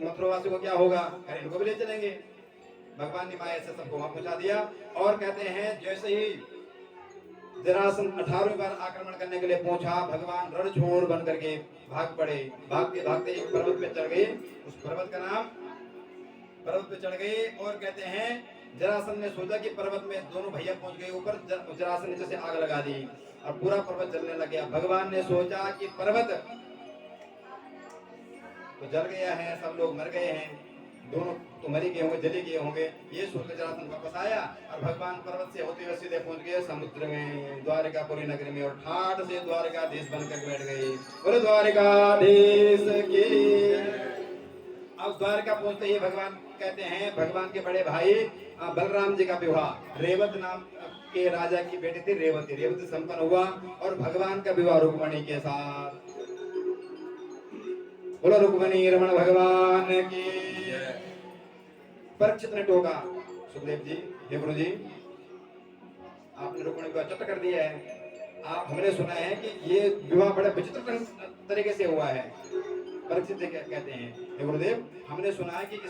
मथुरावासियों को क्या होगा, अरे इनको भी ले चलेंगे। भगवान ने माया से सबको वहां पहुंचा दिया। और कहते हैं जैसे ही जरासंध 18वीं बार आक्रमण करने के लिए पहुंचा, भगवान रण छोड़ बन करके भाग पड़े। भागते भागते एक पर्वत पे चढ़ गए, उस पर्वत का नाम, पर्वत पे चढ़ गए और कहते हैं जरासंध ने सोचा कि पर्वत में दोनों भैया पहुंच गए ऊपर, जरासंध ने नीचे से आग लगा दी और पूरा पर्वत जलने लग गया। भगवान ने सोचा कि पर्वत तो जल गया है, सब लोग मर गए हैं, दोनों तो मर ही गए होंगे, जल ही गए होंगे। ये सोचकर जरासंध वापस आया और भगवान पर्वत से होते हुए सीधे पहुंच गए समुद्र में, द्वारिकापुरी नगरी में, और ठाठ से द्वारिकाधीश बनकर बैठ गए। बोले द्वारिकाधीश की। अब द्वारका पहुंचते ही भगवान कहते हैं, भगवान के बड़े भाई बलराम जी का विवाह रेवत नाम के राजा की बेटी थी रेवती, रेवती संपन्न हुआ और भगवान का विवाह रुक्मणी के साथ। बोलो रुक्मणी रमण भगवान की। परीक्षित ने टोका, सुखदेव जी, हे गुरु जी, आपने रुक्मणी को चट कर दिया है। आप हमने सुना है कि ये विवाह बड़े विचित्र तरीके से हुआ है। परीक्षित कहते हैं, हे गुरुदेव, हमने सुना है कि ये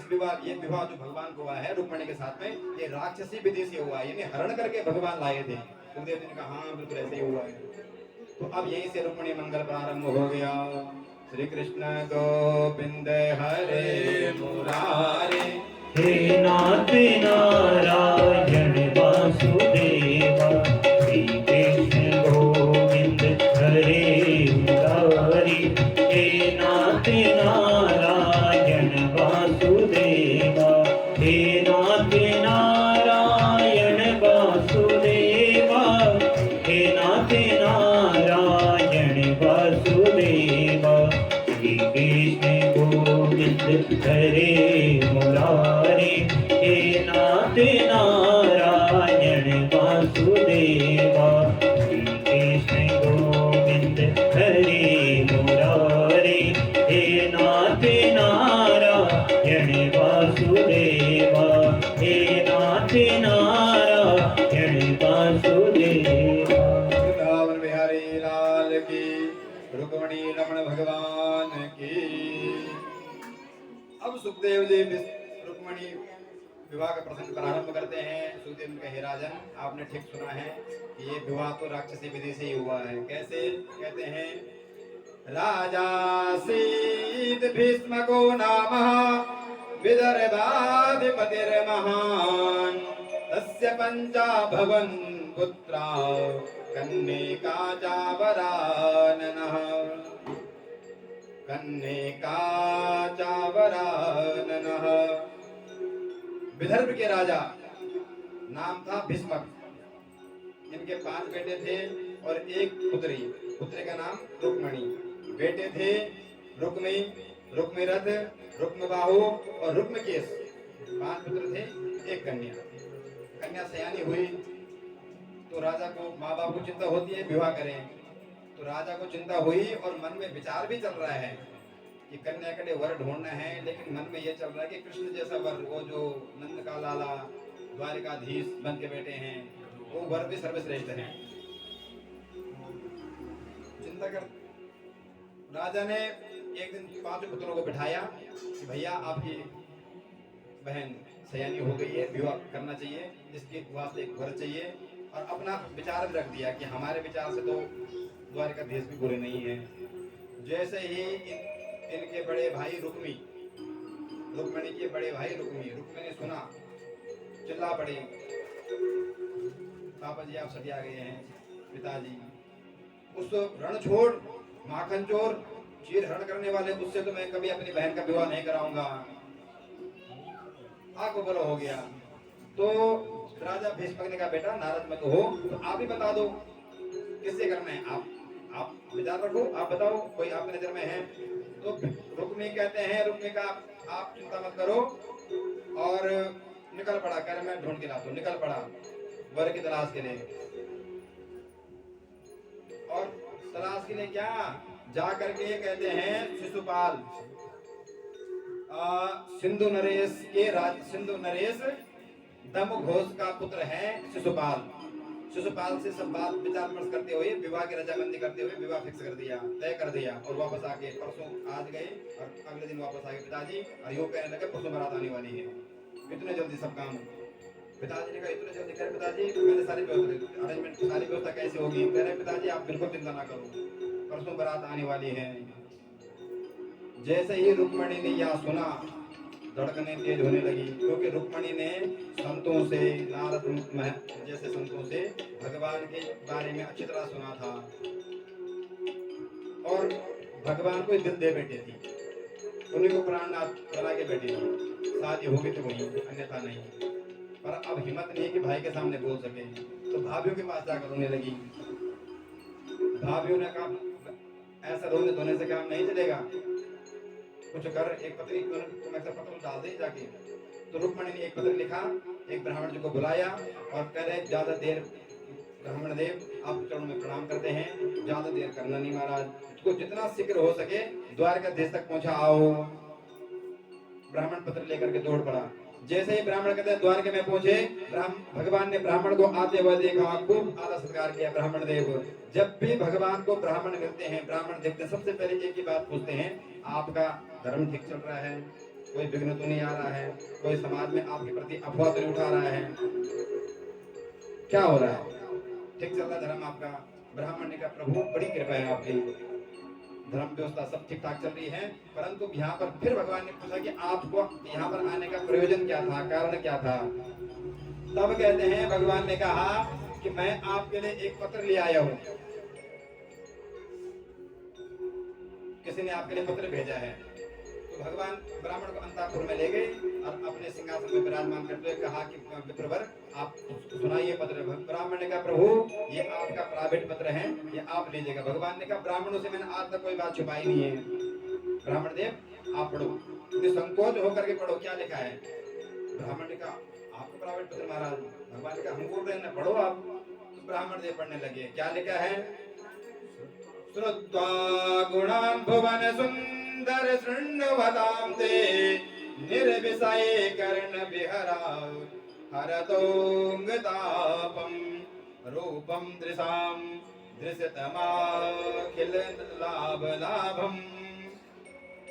विवाह जो भगवान को हुआ है रुक्मणी के साथ में, ये राक्षसी विधि से हुआ है, यानी हरण करके भगवान लाए थे। सुखदेव जी ने कहा, हाँ बिल्कुल ऐसे ही हुआ है। तो अब यहीं से रुक्मणी मंगल प्रारंभ हो गया। श्री कृष्ण गोविंद हरे मुरारे, हे नाथ नारायण वासुदेवा, श्री कृष्ण गोविंद हरे मुरारी। हे नाथ नारायण वासुदेवा, हे नाथ नारायण वासुदेवा, हे नाथ नारायण वासुदेवा, श्री कृष्ण गोविंद हरे मुरारी। हे नाथ नारायण वासुदेवा, श्री कृष्ण गोविंद हरे मुरारी। हे नाथ नारायण वासुदेवा, हे नाथ नारायण वासुदेवा। वृंदावन बिहारी लाल की, रुक्मणी रमण भगवान की। अब सुखदेव जी रुक्मणी विवाह का प्रसंग प्रारंभ करते हैं। सुखदेव जी कहे, राजन, आपने ठीक सुना है कि ये विवाह तो राक्षसी विधि से ही हुआ है। कैसे? कहते हैं, राजा सीत भीष्मको नामः विदर्भाधिपतिर्महान्, तस्य पंचा भवन् पुत्रा कन्यका चावराननः, कन्यका चावराननः। विदर्भ के राजा नाम था भीष्मक। इनके 5 बेटे थे और एक पुत्री, पुत्री का नाम रुक्मणी। बेटे थे रुक्मी, रुक्मीरथ, रुक्मबाहु और रुक्मकेश। 5 पुत्र थे, एक कन्या। कन्या सयानी हुई तो राजा को, माँ बाप को चिंता होती है विवाह करें, तो राजा को चिंता हुई और मन में विचार भी चल रहा है कि कन्या के लिए वर ढूंढना है, लेकिन मन में यह चल रहा है कि कृष्ण जैसा वर, वो जो नंद का लाला द्वारिकाधीश बन के बैठे हैं, वो वर भी सर्वश्रेष्ठ है। चिंता कर राजा ने एक दिन 5 पुत्रों को बिठाया कि भैया आपकी बहन सयानी हो गई है, विवाह करना चाहिए, इसके वास्ते एक वर चाहिए। और अपना विचार भी रख दिया कि हमारे विचार से तो द्वारिकाधीश भी बुरे नहीं है। जैसे ही इनके बड़े भाई रुक्मणी के बड़े भाई रुक्मणी ने सुना, चिल्ला पड़ी, पापा जी आप सटिया गए हैं, पिताजी उस रण छोड़, माखन चोर, चीर हरण करने वाले, उससे तो मैं कभी अपनी बहन का विवाह नहीं कराऊंगा। आग बबल हो गया। तो राजा भीष्मक ने कहा, बेटा नाराज मत हो, तो आप ही बता दो किससे करना है। आप विचार रखो, आप बताओ कोई आपकी नजर में है। तो रुक्मी कहते हैं, रुक्मी का आप चिंता मत करो, और निकल पड़ा, कर मैं ढूंढ के लाता हूं। निकल पड़ा वर की तलाश के लिए। और तलाश के लिए क्या, जा करके कहते हैं शिशुपाल, सिंधु नरेश दमघोष का पुत्र है शिशुपाल। शिशुपाल से सब बात विचार विमर्श करते हुए, विवाह की रजामंदी करते हुए विवाह फिक्स कर दिया, तय कर दिया। और वापस आके परसों आज गए और अगले दिन वापस आके पिताजी, और यूं कहने लगे परसों बारात आने वाली है, इतने जल्दी सब काम। पिताजी ने कहा, इतने जल्दी कह, पिताजी मैंने सारी अरेंजमेंट, सारी व्यवस्था कैसे होगी। कह रहे पिताजी आप बिल्कुल चिंता ना करो, परसों बारात आने वाली है। जैसे ही रुक्मणी ने यह सुना, धड़कनें तेज होने लगी, क्योंकि रुक्मणी ने संतों से, जैसे संतों से भगवान के बारे में अच्छी तरह सुना था और भगवान को दिल दे बैठे थी, उन्हीं को प्राणनाथ बना के बैठी थी। शादी होगी तो वही, अन्यथा नहीं। पर अब हिम्मत नहीं है कि भाई के सामने बोल सके, तो भाभीियों के पास जाकर रोने लगी। भाभीियों ने कहा ऐसा रोने धोने से काम नहीं चलेगा, कुछ कर, एक पत्री तुम ऐसा पत्र डाल दे जाके। तो रुक्मणी ने एक पत्र लिखा, एक ब्राह्मण जी को बुलाया और कह रहे ज्यादा देर, ब्राह्मण देव आप चरणों में प्रणाम करते हैं, ज्यादा देर करना नहीं महाराज, तो जितना शीघ्र हो सके द्वारका देश तक पहुंचा आओ। ब्राह्मण पत्र लेकर के दौड़ पड़ा। जैसे ही ब्राह्मण कहते द्वारका में पहुंचे, भगवान ने ब्राह्मण को आते हुए देखा, खूब आदर सत्कार किया। ब्राह्मण देव, जब भी भगवान को ब्राह्मण मिलते हैं, ब्राह्मण देखते हैं, सबसे पहले एक ही बात पूछते हैं, आपका धर्म ठीक चल रहा है, कोई विघ्न तो नहीं आ रहा है, कोई समाज में आपके प्रति अफवाह तो नहीं उठा रहा है, क्या हो रहा है, ठीक चल रहा है धर्म आपका? ब्राह्मण ने कहा प्रभु बड़ी कृपा है आपकी, धर्म व्यवस्था सब ठीक ठाक चल रही है। परंतु यहाँ पर फिर भगवान ने पूछा कि आपको यहाँ पर आने का प्रयोजन क्या था, कारण क्या था? तब कहते हैं भगवान ने कहा कि मैं आपके लिए एक पत्र ले आया हूँ, किसी ने आपके लिए पत्र भेजा है। तो भगवान ब्राह्मण को अंतापुर में ले गए और अपने सिंहासन में विराजमान करते हुए कहा कि विप्रवर आप सुनाइए पत्र। ब्राह्मण ने कहा प्रभु ये आपका प्राइवेट पत्र है, ये आप लीजिएगा। भगवान ने कहा ब्राह्मणों से मैंने आज तक कोई बात छुपाई नहीं है, ब्राह्मण देव आप पढ़ो, संकोच होकर के पढ़ो, क्या लिखा है? ब्राह्मण ने कहा आपको प्राइवेट पत्र महाराज? भगवान ने कहा हम बोल रहे हैं ना, पढ़ो आप। तो ब्राह्मण देव पढ़ने लगे, क्या लिखा है? श्रुत्वा गुणान् भुवन सुंदर शृण्वतां ते निर्विषये कर्ण विहराव हरतोंगतापम रूपम दृशां दृश्यतमाखिल लाभ लाभम।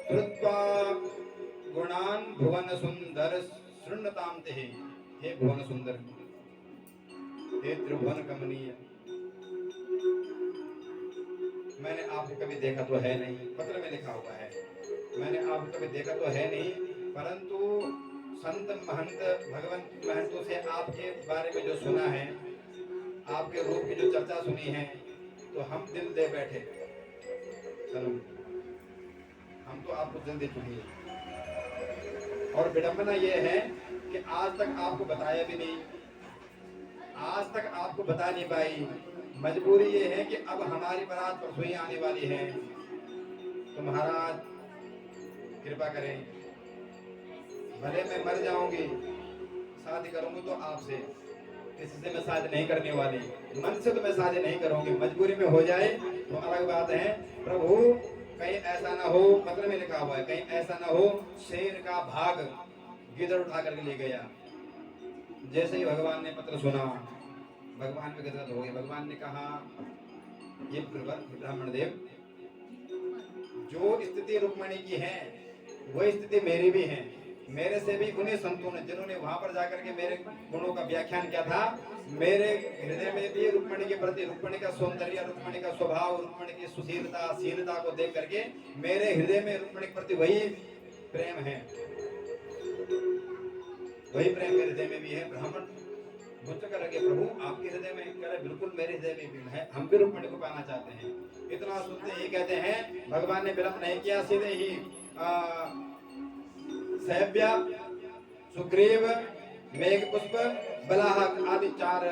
श्रुत्वा गुणान् भुवन सुंदर शृण्वतां ते, हे भुवन सुंदर, हे त्रिभुवन कमनीय, मैंने आपको कभी देखा तो है नहीं, पत्र में लिखा हुआ है, मैंने आपको कभी देखा तो है नहीं, परंतु संत महंत भगवंत महंतों से आपके बारे में जो सुना है, आपके रूप की जो चर्चा सुनी है, तो हम दिल दे बैठे। चलो हम तो आपको दिल दे चुके हैं। और विडंबना यह है कि आज तक आपको बताया भी नहीं, आज तक आपको बता नहीं पाई। मजबूरी ये है कि अब हमारी बारात परसों ही आने वाली है, तो महाराज कृपा करें, भले मैं मर जाऊंगी, शादी करूंगी तो आपसे, किसी से मैं शादी नहीं करने वाली, मन से तो मैं शादी नहीं करूंगी, मजबूरी में हो जाए तो अलग बात है। प्रभु कहीं ऐसा ना हो, पत्र में लिखा हुआ है, कहीं ऐसा ना हो शेर का भाग गिदड़ उठा करके ले गया। जैसे ही भगवान ने पत्र सुना, भगवान पे गदगद हो गए। भगवान ने कहा ये ब्राह्मण देव, जो स्थिति रुक्मणी की है वही स्थिति मेरी भी है। मेरे से भी उन्हीं संतों ने जिन्होंने वहां पर जाकर के मेरे गुणों का व्याख्यान किया था, मेरे हृदय में भी रुक्मणी के प्रति, रुक्मणी का सौंदर्य, रुक्मणी का स्वभाव, रुक्मणी की सुशीलता शीलता को देख करके मेरे हृदय में रुक्मणी के प्रति वही प्रेम है, वही प्रेम मेरे हृदय में भी है। ब्राह्मण मुझसे कर लगे प्रभु आपके हृदय में, कह रहे बिल्कुल मेरे हृदय में भी है, हम भी रुक्मणी को पाना चाहते हैं। इतना सुनते ही कहते हैं भगवान ने विलंब नहीं किया, सीधे ही सैव्या, सुग्रीव, मेघपुष्प, बलाहक आदि 4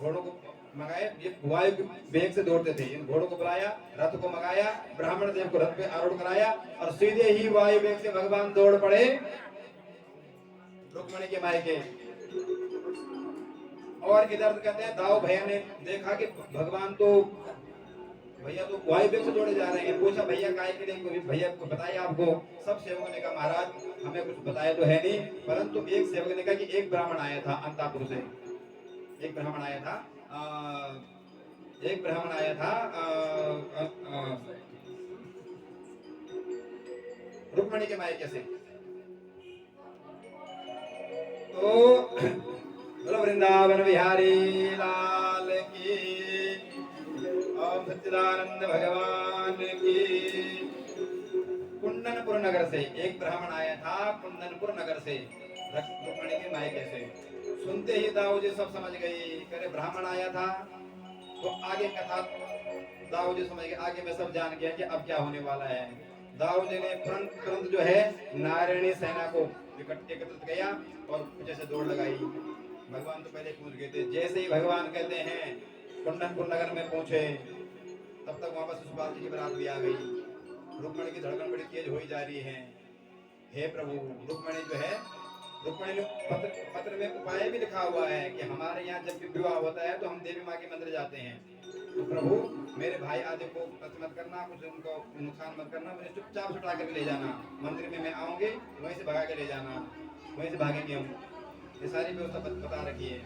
घोड़ों को मंगाए। ये वायु वेग से दौड़ते थे, इन घोड़ों को बुलाया, रथ को मंगाया, ब्राह्मण देव को रथ पे आरूढ़ कराया और सीधे ही वायु वेग से भगवान दौड़ पड़े रुक्मणी के मायके। और इधर कहते हैं दाऊ भैया ने देखा कि भगवान तो, भैया तो वायु वेग से दौड़े जा रहे हैं। पूछा भैया काय के लिए, भैया को बताया आपको? सब सेवकों ने कहा महाराज हमें कुछ बताया तो है नहीं, परंतु एक सेवक ने कहा कि एक ब्राह्मण आया था अंतापुर से, एक ब्राह्मण आया था, एक ब्राह्मण आया था रुक्मणी के मायके से। तो वृंदावन बिहारी लाल की, ओम सच्चिदानंद भगवान की। कुंदनपुर नगर से एक ब्राह्मण आया था, कुंदनपुर नगर से रुक्मणी के मायके से। सुनते ही दाऊ जी सब समझ गई। करे ब्राह्मण आया था तो आगे कथा दाऊ जी समझ गए, आगे में सब जान गया कि अब क्या होने वाला है। दाऊ जी ने तुरंत जो है नारायणी सेना को एकत्रित किया और जैसे दौड़ लगाई। भगवान तो पहले पूछ गए थे। जैसे ही भगवान कहते हैं कुंडनपुर नगर में पहुंचे, तब तक वहां पर शिशुपाल जी की बारात भी आ गई। रुक्मणी की धड़कन बड़ी तेज हो जा रही है। हे प्रभु, रुक्मणी जो है, रुक्मणी ने पत्र में उपाय भी लिखा हुआ है कि हमारे यहाँ जब भी विवाह होता है तो हम देवी माँ के मंदिर जाते हैं। तो प्रभु मेरे भाई आदि को कष्ट मत करना, कुछ उनको नुकसान मत करना, मुझे चुपचाप छुटा कर ले जाना। मंदिर में मैं आऊंगी, वहीं से भगा के ले जाना, वहीं से भागेंगे हम। ये सारी व्यवस्था बता रखी है।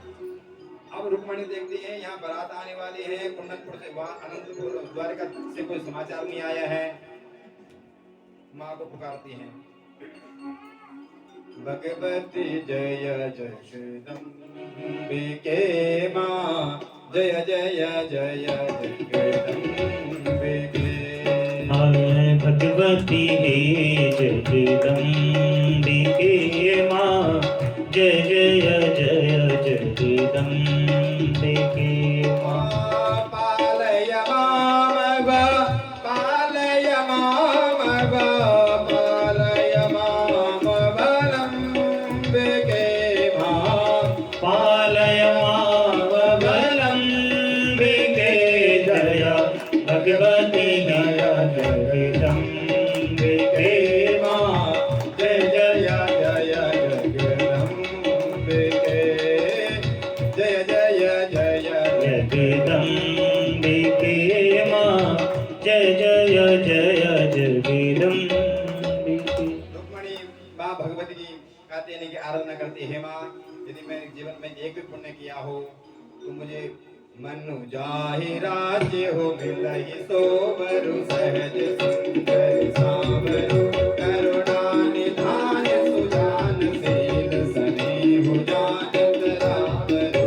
अब रुक्मणी देखती है यहाँ बारात आने वाली है कुंडनपुर से, वहाँ अनंतपुर द्वारका से कोई समाचार नहीं आया है। माँ को पुकारती है, भगवती जय जय जगदम्बिके माँ, जय जय जय जगदम्बिके। भगवती जगदम्बिके माँ, जय जय जय जगदम्बिके माँ। पालय मामव, पालय मामव, पालय मामवलम्बिके माँ, पालय मामवलम्बिके। जय भगवती जय जगदम्बिके माँ, जय जय जय जगदम्बिके, जय जय जय जगदम्बिके माँ, जय जय जय जगदम्बिके। रुक्मणी माँ भगवती की कहते हैं कि आराधना करती है। माँ, यदि मैंने जीवन में एक भी पुण्य किया हो तो मुझे मनु जाहि राज्य हो मिलहि सोबरु, सहज सुंदर सांवरु, करुणा निधान सुजान शील स्नेहु जानत रावरु।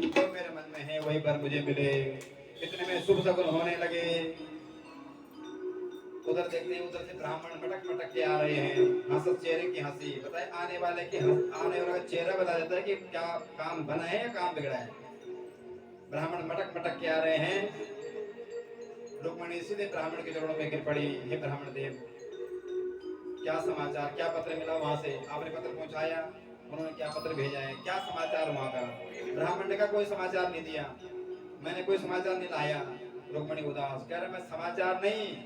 जो मेरे मन में है वही पर मुझे मिले। इतने में शुभ शकुन होने लगे। उधर देखते हैं, उधर से ब्राह्मण मटक मटक के आ रहे हैं, हंसत चेहरे की हंसी बताए आने वाले की, आने वाला चेहरा बता देता है कि क्या काम बना है या काम बिगड़ा है। ब्राह्मण मटक मटक के आ रहे हैं। रुक्मणी सीधे ब्राह्मण के चरणों में गिर पड़ी। हे ब्राह्मण देव, क्या समाचार, क्या पत्र मिला वहां से? आपने पत्र पहुंचाया, उन्होंने क्या पत्र भेजा है, क्या समाचार वहां का? ब्राह्मण ने कहा कोई समाचार नहीं दिया, मैंने कोई समाचार नहीं लाया। रुक्मणी उदास कह रहा, मैं समाचार नहीं,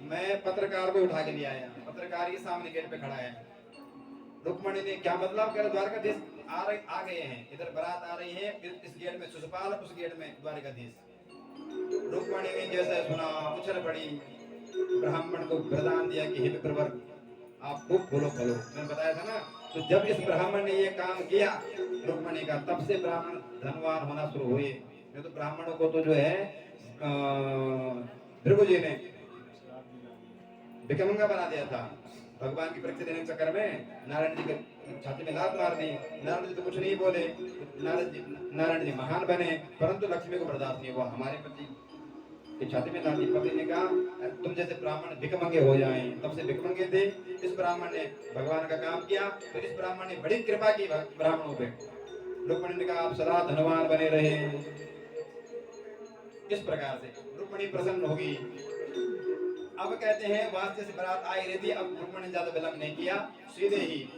मैं पत्रकार को उठा के ले आया। पत्रकार के सामने गेट पे खड़ा है। रुक्मणी ने क्या मतलब? कह रहे द्वारकाधीश आ गए हैं, इधर बारात आ रही है, इस गेट में शिशुपाल, उस गेट में द्वारकाधीश। रुक्मणी ने जैसे सुना उछल पड़ी, ब्राह्मण को वरदान दिया कि हे विप्रवर, आप खूब बोलो बोलो। मैंने बताया था ना। तो जब इस ब्राह्मण ने ये काम किया रुक्मणी का, तब से ब्राह्मण धनवान होना शुरू हुए। नहीं तो ब्राह्मणों को तो जो है भृगु जी ने भिकमंगा बना दिया था। भगवान की परीक्षा देने के चक्कर में नारायण जी के छाती में लात मार दी। नारायण जी तो कुछ नहीं बोले, नारायण जी महान बने, परंतु लक्ष्मी को बर्दाश्त नहीं हुआ। हमारे पति की छाती में लात दी। पति ने कहा तुम जैसे ब्राह्मण भिकमंगे हो जाएं। तब से भिकमंगे थे। इस ब्राह्मण ने भगवान का काम किया तो इस ब्राह्मण ने बड़ी कृपा की ब्राह्मणों पे। रुक्मणी ने कहा आप सदा धनवान बने रहे। इस प्रकार से रुक्मणी प्रसन्न होगी। अब कहते हैं वहां से बारात आई रही थी। अब रुक्मणी ने ज्यादा विलंब नहीं किया, सीधे ही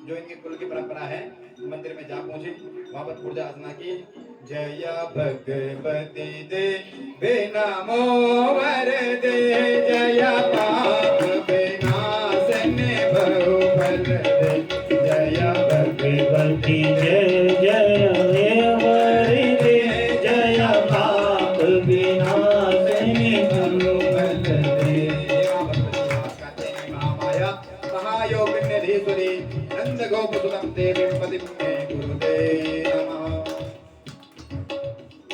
जो इनके कुल की परंपरा है मंदिर में जा पहुंची, वहां पर पूजा अर्चना की। जय भगवती दे नमो वरदे, जय पाप विनाशने बहुफल दे, जय भगवती जय जय वरदे, जय पाप विनाशने बहुफल दे। महायोगिन्यधीश्वरी नंद गोपसुतम देवी पतिं मे गुरुते नमः।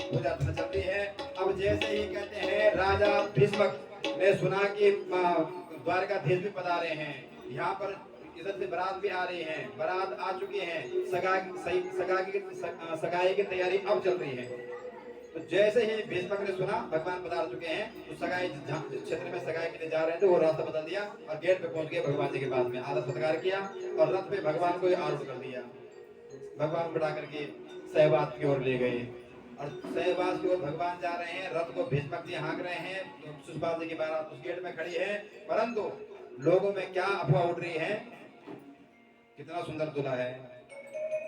पूजा चलती है। अब जैसे ही कहते हैं राजा भीष्मक ने सुना कि द्वारकाधीश भी पधारे हैं, यहाँ पर इधर से बारात भी आ रही है, बारात आ चुकी है, सगाई की तैयारी अब चल रही है। तो जैसे ही भीष्मक ने सुना भगवान पधार चुके हैं, तो सगाई जिस क्षेत्र में सगाई के लिए जा रहे थे वो रास्ता बदल दिया और गेट पे पहुंच गए भगवान जी के पास में। आदर सत्कार किया और रथ पे भगवान को आरूढ़ कर दिया। भगवान बढ़ा करके सहवास की ओर ले गए और सहवास की ओर भगवान जा रहे हैं। रथ को भीष्मक जी हाँक रहे हैं, शिशुपाल जी की बारात उस गेट में खड़ी है, परंतु लोगों में क्या अफवाह उड़ रही है, कितना सुंदर दूल्हा है,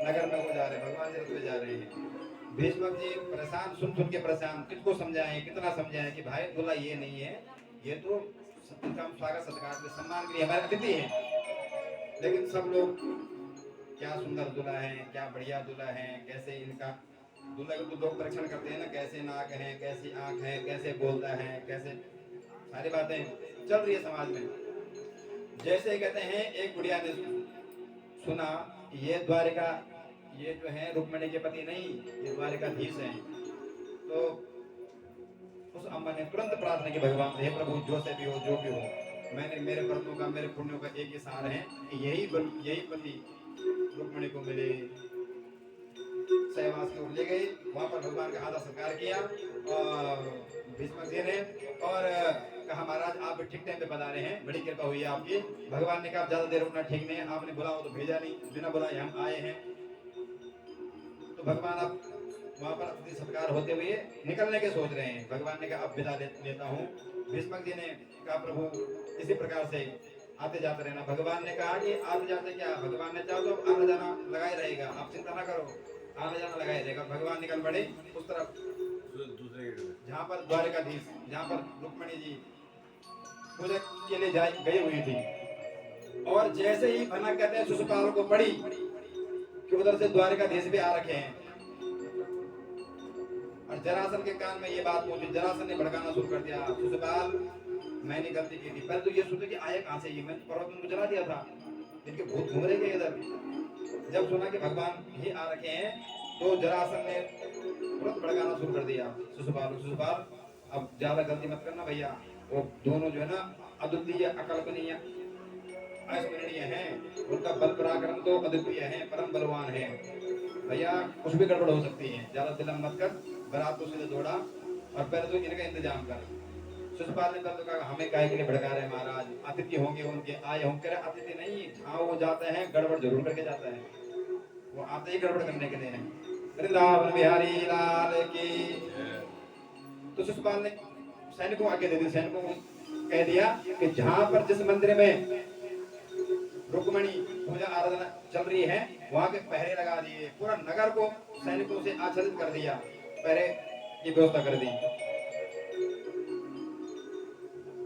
नगर में वो जा रहे हैं, भगवान जी रथ पे जा रहे हैं। भीष्मक जी परेशान, सुन सुन के परेशान, किसको समझाएं, कितना समझाएं कि भाई दूल्हा ये नहीं है, ये तो इनका हम स्वागत सत्कार के सम्मान के लिए हमारे अतिथि हैं। लेकिन सब लोग क्या सुंदर दूल्हा है, क्या बढ़िया दूल्हा है, कैसे इनका दूल्हा को तो लोग परीक्षण करते हैं ना, कैसे नाक है, कैसी आंख है, कैसे बोलता है, कैसे सारी बातें चल रही है समाज में। जैसे कहते हैं एक बुढ़िया ने सुना ये द्वारिका, ये जो है रुक्मिणी के पति नहीं, ये द्वारिकाधीश हैं, तो उस अम्मा ने तुरंत प्रार्थना की भगवान से, हे प्रभु जो से भी हो, जो भी हो, मैंने मेरे कर्मों का, मेरे पुण्यों का एक ही सार है कि यही पति रुक्मिणी को मिले। सहवास की ओर ले गई, वहां पर भगवान का आदर सत्कार किया और भीष्मक जी ने, और कहा महाराज आप ठीक टाइम पे बता रहे हैं, बड़ी कृपा हुई है आपकी। भगवान ने कहा ज्यादा देर रुकना ठीक नहीं है, आपने बुलाओ तो भेजा नहीं, बिना बुलाए हम आए हैं। तो भगवान अब वहां पर अतिथि सत्कार होते हुए निकलने के सोच रहे हैं। भगवान ने कहा अब विदा लेता हूँ। भीष्मक जी ने कहा प्रभु इसी प्रकार से आते जाते रहना। भगवान ने कहा कि आते जाते क्या, भगवान ने चाहो तो आना जाना लगा ही रहेगा, आप चिंता ना करो, आना जाना लगा ही रहेगा। भगवान निकल पड़े उस तरफ दूसरे गेट में, जहाँ पर द्वारिकाधीश, जहाँ पर रुक्मिणी जी पूजा के लिए गई हुई थी। और जैसे ही भनक कहते हैं शिशुपाल को पड़ी कि उधर से द्वारिकाधीश भी आ रखे हैं, और जरासन के कान में ये बात पहुंची। जरासन ने भड़काना शुरू कर दिया, शिशुपाल मैंने गलती की थी, पहले तो ये सोचे कि आए कहां से, ये मैंने पर्वत में जला दिया था, इनके भूत घूम रहे थे इधर। जब सुना कि भगवान ही आ रखे हैं तो जरासन ने तुरंत भड़काना शुरू कर दिया शिशुपाल अब ज्यादा गलती मत करना भैया। वो दोनों जो है ना अद्वितीय, अकल्पनीय, अस्मरणीय हैं, उनका बल पराक्रम तो अद्वितीय है, परम बलवान है भैया, कुछ भी गड़बड़ हो सकती है, ज्यादा विलंब मत कर, बारात को सीधे दौड़ा और पहले तो इनका इंतजाम कर। शिशुपाल ने तो कहा हमें काहे के लिए भड़का रहे महाराज, अतिथि होंगे उनके, आए होंगे, अतिथि नहीं, जहाँ वो जाते हैं गड़बड़ जरूर करके जाता है, वो आते ही गड़बड़ करने के लिए हैं। वृंदावन बिहारी लाल की। तो शिशुपाल ने सैनिकों आगे दे दी, सैनिकों को कह दिया कि जहाँ पर जिस मंदिर में रुक्मिणी पूजा आराधना चल रही है वहां के पहरे लगा दिए, पूरा नगर को सैनिकों से आच्छादित कर दिया, पहरे की व्यवस्था कर दी।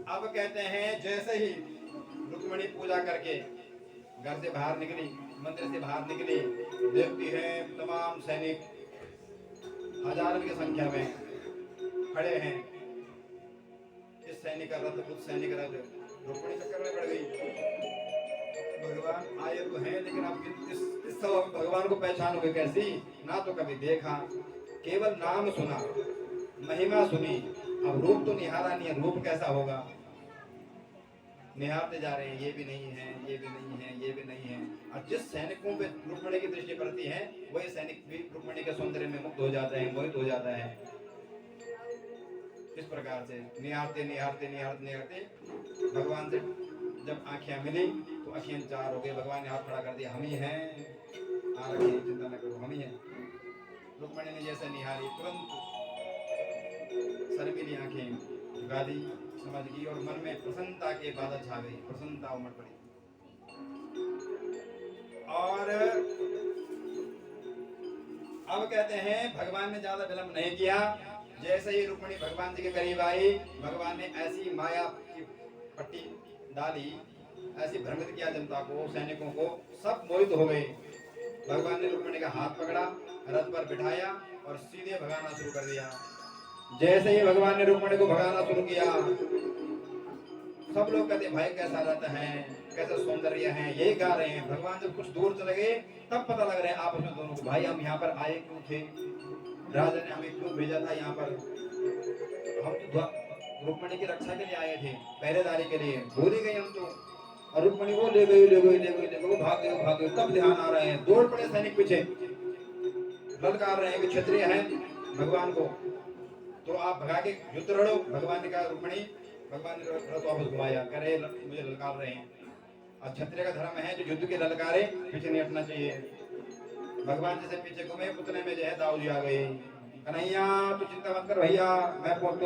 अब कहते हैं जैसे ही रुक्मिणी पूजा करके घर से बाहर निकली, मंदिर से बाहर निकली, देखती है तमाम सैनिक हजारों की संख्या में खड़े हैं। इस सैनिक का रथ, उस सैनिक का रथ, रुक्मिणी चक्कर में पड़ गई। भगवान आए तो हैं, लेकिन अब इस सब भगवान को पहचानोगे कैसी, ना तो कभी देखा, केवल नाम सुना, महिमा सुनी, अब रूप तो निहारा नहीं है, रूप कैसा होगा। निहारते जा रहे हैं, ये भी नहीं है, ये भी नहीं है, ये भी नहीं है। और जिस सैनिकों पे रुक्मिणी की दृष्टि पड़ती है वही सैनिक भी रुक्मिणी के सौंदर्य में मुग्ध हो जाता है, मोहित हो जाता है। इस प्रकार से निहारते निहारते निहारते निहारते भगवान से जब आंखें मिली तो आंखें चार हो गई। भगवान ने हाथ खड़ा कर दिया, हम ही हैं, आ रखे हैं, चिंता न करो, हम ही हैं। रुक्मिणी ने जैसे निहारी, तुरंत शर्मीली आंखें झुका दी, समझ गई और मन में प्रसन्नता के बादल छा गई, प्रसन्नता उमड़ पड़ी। और अब कहते हैं भगवान ने ज्यादा विलंब नहीं किया, जैसे ही रुक्मिणी भगवान जी के करीब आई, भगवान ने ऐसी माया की पट्टी डाली, ऐसी भ्रमित किया जनता को, सैनिकों को, सब मोहित हो गए। भगवान ने रुक्मिणी का हाथ पकड़ा, रथ पर बिठाया और सीधे भगाना शुरू कर दिया। जैसे ही भगवान ने रुक्मिणी को भगाना शुरू किया, सब लोग कहते भाई कैसा रथ है, कैसा सौंदर्य है, यही गा रहे हैं। भगवान जब कुछ दूर चले गए तब पता लग रहा है आपस में दोनों को, भाई हम यहाँ पर आए क्यों थे, राजा ने हमें क्यों भेजा था यहाँ पर, हम तो रुक्मिणी की रक्षा के लिए आए थे, पहरेदारी के लिए, भूल ही गए हम तो। और रुक्मिणी वो ले गई, वो भाग गए। तब ध्यान आ रहे हैं, दौड़ पड़े सैनिक पीछे, ललकार रहे हैं कि क्षत्रिय हैं भगवान को, तो आप भगा के युद्ध लड़ो। भगवान ने कहा रुक्मिणी, भगवान ने रथ वापस घुमाया, कह रहे मुझे ललकार रहे हैं, और क्षत्रिय का धर्म है जो युद्ध के ललकारे पीछे नहीं हटना चाहिए। भगवान जी से पीछे घूमे, उतने में जो है दाऊ जी आ गए। कन्हैया तू चिंता मत कर भैया, मैं पहुंच